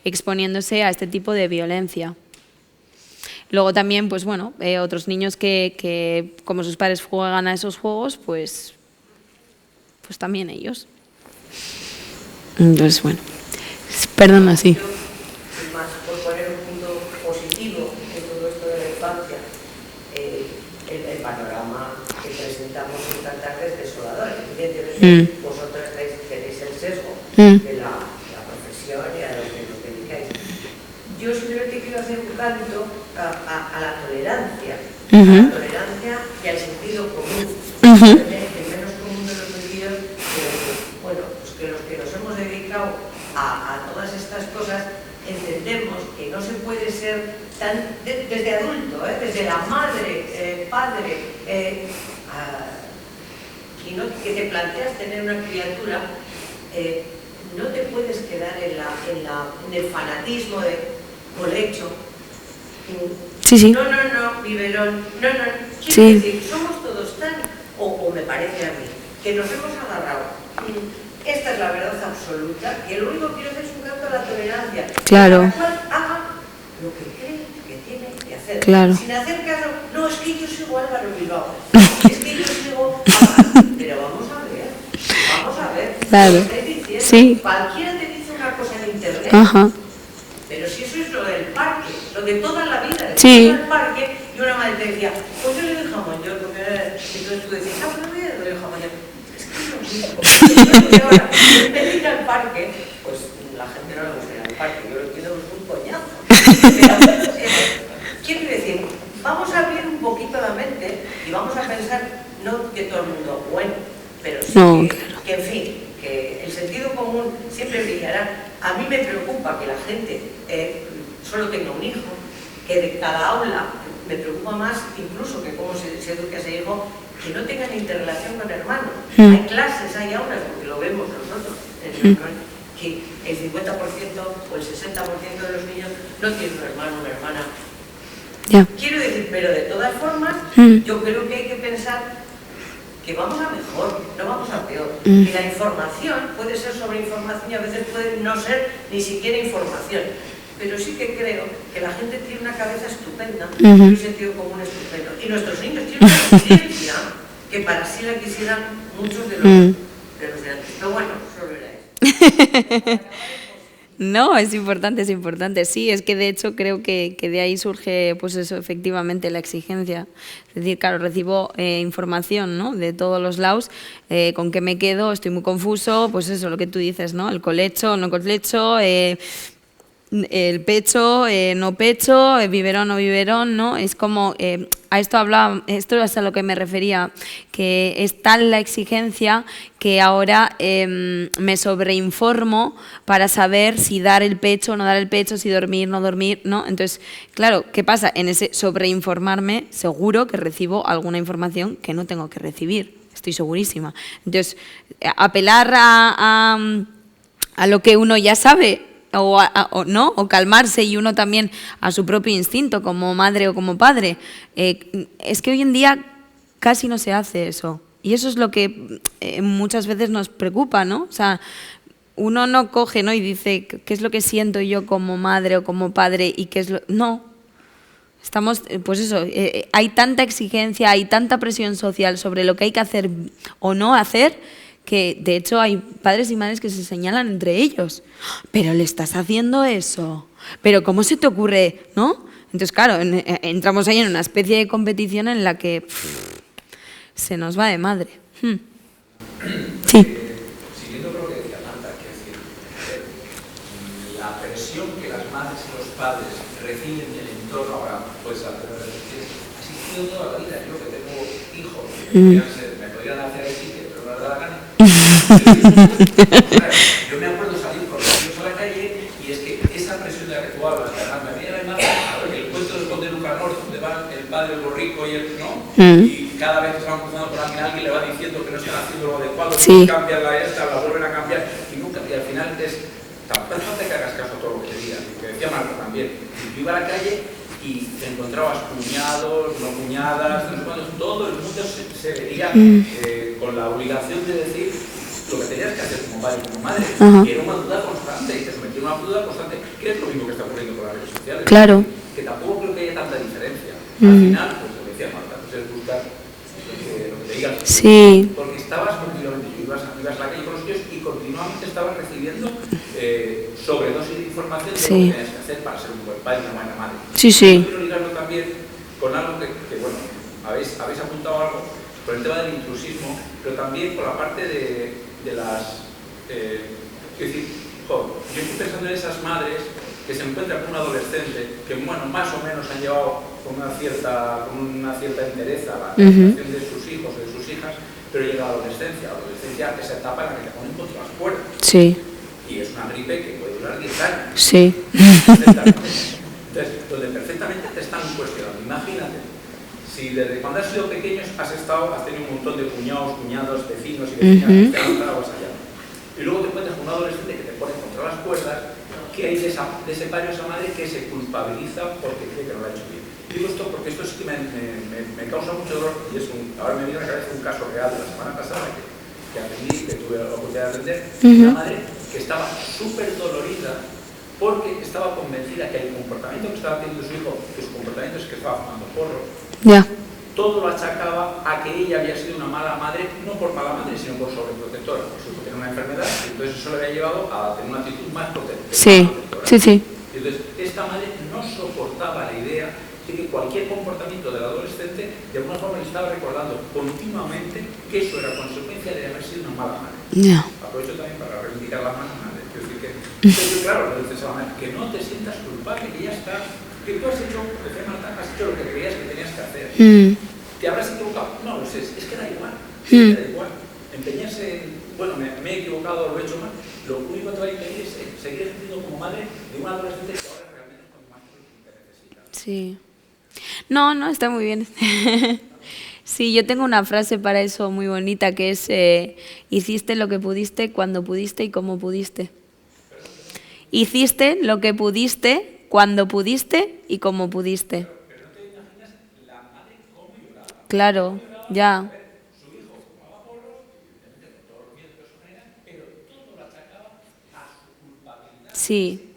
exponiéndose a este tipo de violencia. Luego también, pues bueno, otros niños que como sus padres juegan a esos juegos, pues también ellos. Entonces, bueno, perdona, sí. Más por poner un punto positivo en todo esto de la infancia, el panorama que presentamos esta tarde es desolador. Evidentemente, vosotros tenéis el sesgo de la profesión y a lo que nos dedicáis. Yo simplemente quiero hacer un canto a la tolerancia, a la tolerancia y al sentido común. El menos común de los medios, bueno, pues que los que nos hemos dedicado a todas estas cosas entendemos que no se puede ser tan, desde adulto, desde la madre, padre, y no, que te planteas tener una criatura, no te puedes quedar en el fanatismo de colecho. Sí. No, biberón, quiero decir, somos todos tan, o me parece a mí, que nos hemos agarrado. Esta es la verdad absoluta, que lo único que quiero hacer es un canto a la tolerancia. Claro. Cada cual haga lo que cree que tiene que hacer. Claro. Sin hacer caso, no, es que yo sigo Álvaro Bilbao, es que yo sigo pero vamos a ver. Claro. Lo que estoy diciendo, Sí. cualquiera te dice una cosa en internet. Ajá. Pero si eso es lo del parque, lo de toda la vida, Sí. el parque, y una madre te decía, pues yo le doy jamón york, porque entonces tú decías, pues no le doy jamón york. Es que es lo mismo. Y ahora, en vez de ir al parque, pues la gente no le gusta ir al parque, yo lo entiendo, es un coñazo. Pero, quiero decir, vamos a abrir un poquito la mente y vamos a pensar, no que todo el mundo bueno, pero sí No, que en fin, que el sentido común siempre brillará. A mí me preocupa que la gente solo tenga un hijo, que de cada aula, me preocupa más incluso que cómo se eduque a ese hijo, que no tengan interrelación con hermanos. Hay clases, hay aulas, porque lo vemos nosotros, que el 50% o el 60% de los niños no tienen un hermano o una hermana. Ya. Quiero decir, pero de todas formas, yo creo que hay que pensar que vamos a mejor, no vamos a peor. Y la información puede ser sobreinformación y a veces puede no ser ni siquiera información. Pero sí que creo que la gente tiene una cabeza estupenda y un sentido común estupendo. Y nuestros niños tienen una resiliencia que para sí la quisieran muchos de los de antes. Pero bueno, solo era eso. No, es importante. Sí, es que de hecho creo que de ahí surge, pues eso, efectivamente, la exigencia. Es decir, claro, recibo información, ¿no?, de todos los lados, ¿con qué me quedo? Estoy muy confuso, pues eso, lo que tú dices, ¿no?, el colecho, no colecho, el pecho, no pecho, biberón, no biberón, ¿no? Es como, a esto hablaba, esto es a lo que me refería, que es tal la exigencia que ahora me sobreinformo para saber si dar el pecho o no dar el pecho, si dormir, no dormir, ¿no? Entonces, claro, ¿qué pasa? En ese sobreinformarme, seguro que recibo alguna información que no tengo que recibir, estoy segurísima. Entonces, apelar a lo que uno ya sabe, o calmarse y uno también a su propio instinto como madre o como padre, es que hoy en día casi no se hace eso, y eso es lo que muchas veces nos preocupa, ¿no? O sea, uno no coge, ¿no?, y dice qué es lo que siento yo como madre o como padre y qué es lo... No, estamos, pues eso, hay tanta exigencia, hay tanta presión social sobre lo que hay que hacer o no hacer, que de hecho hay padres y madres que se señalan entre ellos. Pero le estás haciendo eso, pero ¿cómo se te ocurre? ¿No? Entonces, claro, entramos ahí en una especie de competición en la que se nos va de madre. Sí. Siguiendo con lo que decía Marta, que es decir, la presión que las madres y los padres reciben del entorno, ahora pues ha existido toda la vida. Yo que tengo hijos, me podrían hacer el sitio, pero no les da la gana. Yo me acuerdo salir con los niños a la calle y es que esa presión de la que tú hablas, además me viene a la imagen el cuento del Conde Lucanor, donde van el padre, el borrico y el no, y cada vez que se van cruzando por alguien le va diciendo que no están haciendo lo adecuado, que cambian la esta, la vuelven a cambiar y nunca, y al final tampoco hace que hagas caso a todo lo que te digan, lo que decía Marco también. Yo iba a la calle y te encontrabas cuñados, no cuñadas, todo el mundo se veía con la obligación de decir lo que tenías que hacer como padre y como madre. Y era una duda constante, y te sometía a una duda constante. ¿Qué es lo mismo que está ocurriendo con las redes sociales? Claro. Que tampoco creo que haya tanta diferencia. Al final, pues lo que decía Marta, pues es buscar lo que te digan. Sí. Porque estabas continuamente, ibas a la calle con los tíos y continuamente estabas recibiendo sobredosis de información de lo que tenías que hacer para ser un buen padre y una buena madre. Sí. Quiero ligarlo también con algo que bueno, habéis apuntado algo, con el tema del intrusismo, pero también con la parte de las... es decir, yo estoy pensando en esas madres que se encuentra con un adolescente que, bueno, más o menos han llevado con una cierta entereza la relación de sus hijos o de sus hijas, pero llega la adolescencia esa etapa en la que te ponen contra las cuerdas. Sí. Y es una gripe que puede durar 10 años. Sí. Entonces, donde perfectamente te están cuestionando. Imagínate, si desde cuando has sido pequeños has tenido un montón de cuñados, cuñadas, vecinos y vecinas que te han estado avasallando. Y luego te encuentras con un adolescente que te pone contra las cuerdas, que hay de ese padre o esa madre que se culpabiliza porque cree que no lo ha hecho bien. Digo esto porque esto sí que me causa mucho dolor y ahora me viene a la cabeza un caso real de la semana pasada que aprendí, que tuve la oportunidad de aprender, una madre que estaba súper dolorida porque estaba convencida que el comportamiento que estaba teniendo su hijo, que su comportamiento es que estaba fumando porro, todo lo achacaba a que ella había sido una mala madre, no por mala madre, sino por sobreprotectora. Por supuesto, tenía una enfermedad y entonces eso le había llevado a tener una actitud más protectora. Sí. Y entonces, esta madre no soportaba la idea de que cualquier comportamiento del adolescente de alguna forma le estaba recordando continuamente que eso era consecuencia de haber sido una mala madre. Aprovecho también para reivindicar la mala madre. Quiero decir que, entonces, claro, le dices a la madre, que no te sientas culpable, que ya está, que tú has hecho, decía Marta, has hecho lo que creías que tenías que hacer. ¿Te habrás equivocado? No lo sé, es que da igual. Da igual. Empeñarse en, bueno, me he equivocado, lo he hecho mal, lo único que te va a impedir es seguir ejerciendo como madre de un adolescente que ahora realmente es más que necesita. Sí. No, está muy bien. Sí, yo tengo una frase para eso muy bonita que es hiciste lo que pudiste, cuando pudiste y como pudiste. Hiciste lo que pudiste, cuando pudiste y como pudiste. Pero no te imaginas la madre cómo lloraba. Claro, ya. Su hijo fumaba porros, evidentemente con todos los miedos que eso genera, pero todo lo achacaba a su culpabilidad. Sí,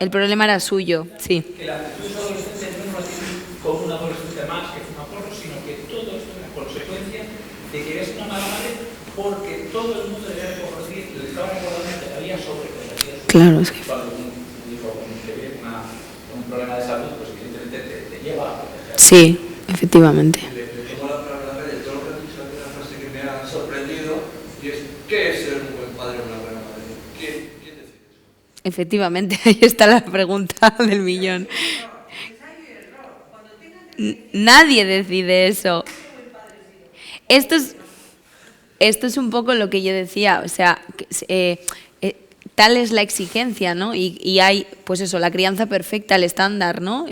el problema era suyo, sí. Que la actitud adolescente no la tiene con un adolescente más que fuma porros, sino que todo esto es una consecuencia de que eres una mala madre porque todo el mundo le estaba recordando que había sobreprotegido. Claro, es que... Cuando un hijo que viene un problema de salud, pues evidentemente te lleva a proteger. Sí, efectivamente. Le tomo la palabra de todo lo que has dicho, hay una frase que me ha sorprendido y es ¿qué es ser un buen padre o una buena madre? ¿Quién decide eso? Efectivamente, ahí está la pregunta del millón. Nadie decide eso. Esto es un poco lo que yo decía, o sea, tal es la exigencia, ¿no? Y hay, pues eso, la crianza perfecta, el estándar, ¿no?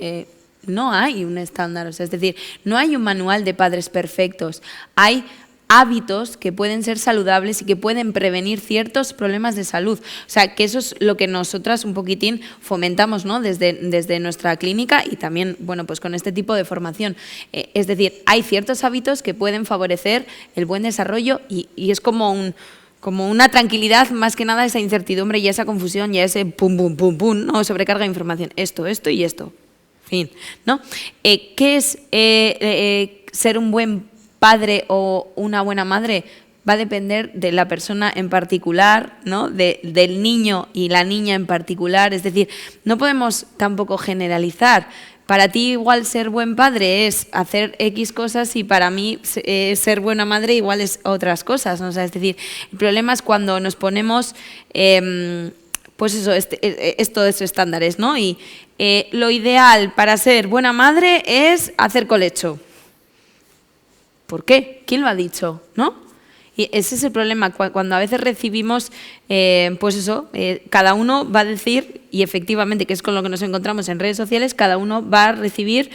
No hay un estándar, o sea, es decir, no hay un manual de padres perfectos, hay hábitos que pueden ser saludables y que pueden prevenir ciertos problemas de salud. O sea, que eso es lo que nosotras un poquitín fomentamos, ¿no? Desde nuestra clínica y también, bueno, pues con este tipo de formación. Es decir, hay ciertos hábitos que pueden favorecer el buen desarrollo y es como una tranquilidad, más que nada esa incertidumbre y esa confusión y ese pum, pum, pum, pum, ¿no? Sobrecarga de información. Esto y esto. Fin, ¿no? ¿Qué es ser un buen padre o una buena madre? Va a depender de la persona en particular, ¿no? Del niño y la niña en particular. Es decir, no podemos tampoco generalizar. Para ti igual ser buen padre es hacer X cosas y para mí ser buena madre igual es otras cosas, ¿no? O sea, es decir, el problema es cuando nos ponemos, pues eso, estos estándares, ¿no? Y lo ideal para ser buena madre es hacer colecho. ¿Por qué? ¿Quién lo ha dicho? ¿No? Y ese es el problema, cuando a veces recibimos, pues eso, cada uno va a decir, y efectivamente, que es con lo que nos encontramos en redes sociales, cada uno va a recibir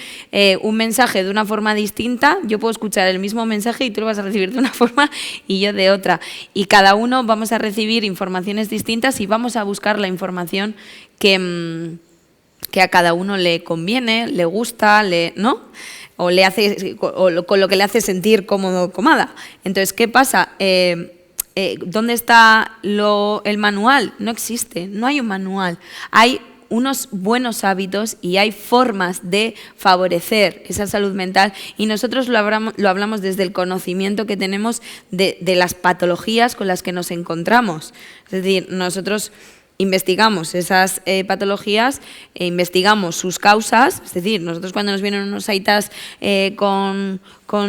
un mensaje de una forma distinta. Yo puedo escuchar el mismo mensaje y tú lo vas a recibir de una forma y yo de otra. Y cada uno vamos a recibir informaciones distintas y vamos a buscar la información que a cada uno le conviene, le gusta, ¿no? O con lo que le hace sentir cómodo o cómoda. Entonces, ¿qué pasa? ¿Dónde está el manual? No existe, no hay un manual. Hay unos buenos hábitos y hay formas de favorecer esa salud mental y nosotros lo hablamos desde el conocimiento que tenemos de las patologías con las que nos encontramos. Es decir, nosotros investigamos esas patologías, investigamos sus causas, es decir, nosotros cuando nos vienen unos aitas con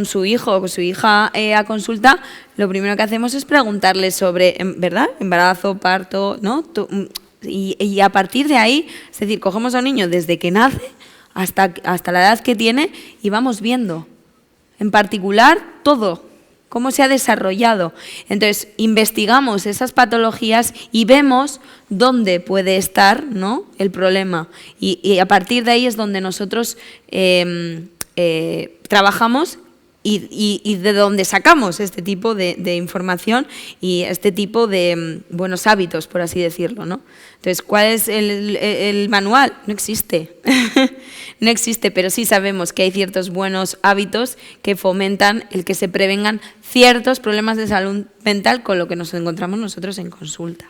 su hijo o con su hija a consulta, lo primero que hacemos es preguntarles sobre, ¿verdad?, embarazo, parto, ¿no? Y a partir de ahí, es decir, cogemos a un niño desde que nace hasta la edad que tiene y vamos viendo, en particular, todo, cómo se ha desarrollado. Entonces, investigamos esas patologías y vemos dónde puede estar, ¿no?, el problema. Y a partir de ahí es donde nosotros trabajamos y de dónde sacamos este tipo de información y este tipo de buenos hábitos, por así decirlo, ¿no? Entonces, ¿cuál es el manual? No existe. No existe, pero sí sabemos que hay ciertos buenos hábitos que fomentan el que se prevengan ciertos problemas de salud mental con lo que nos encontramos nosotros en consulta.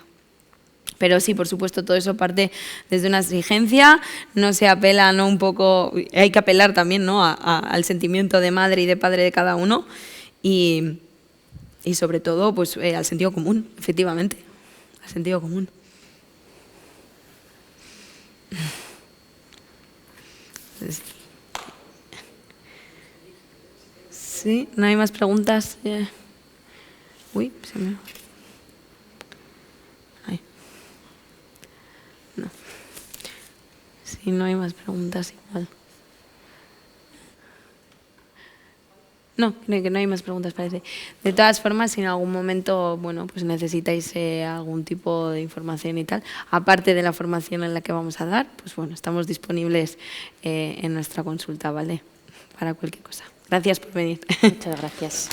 Pero sí, por supuesto, todo eso parte desde una exigencia, no se apela, ¿no?, un poco, hay que apelar también, ¿no?, al sentimiento de madre y de padre de cada uno y sobre todo pues, al sentido común, efectivamente, al sentido común. Sí, ¿no hay más preguntas? Uy, se me... Ay. No. Sí, no hay más preguntas igual. No, creo que no hay más preguntas, parece. De todas formas, si en algún momento, bueno, pues necesitáis algún tipo de información y tal, aparte de la formación en la que vamos a dar, pues bueno, estamos disponibles en nuestra consulta, ¿vale? Para cualquier cosa. Gracias por venir. Muchas gracias.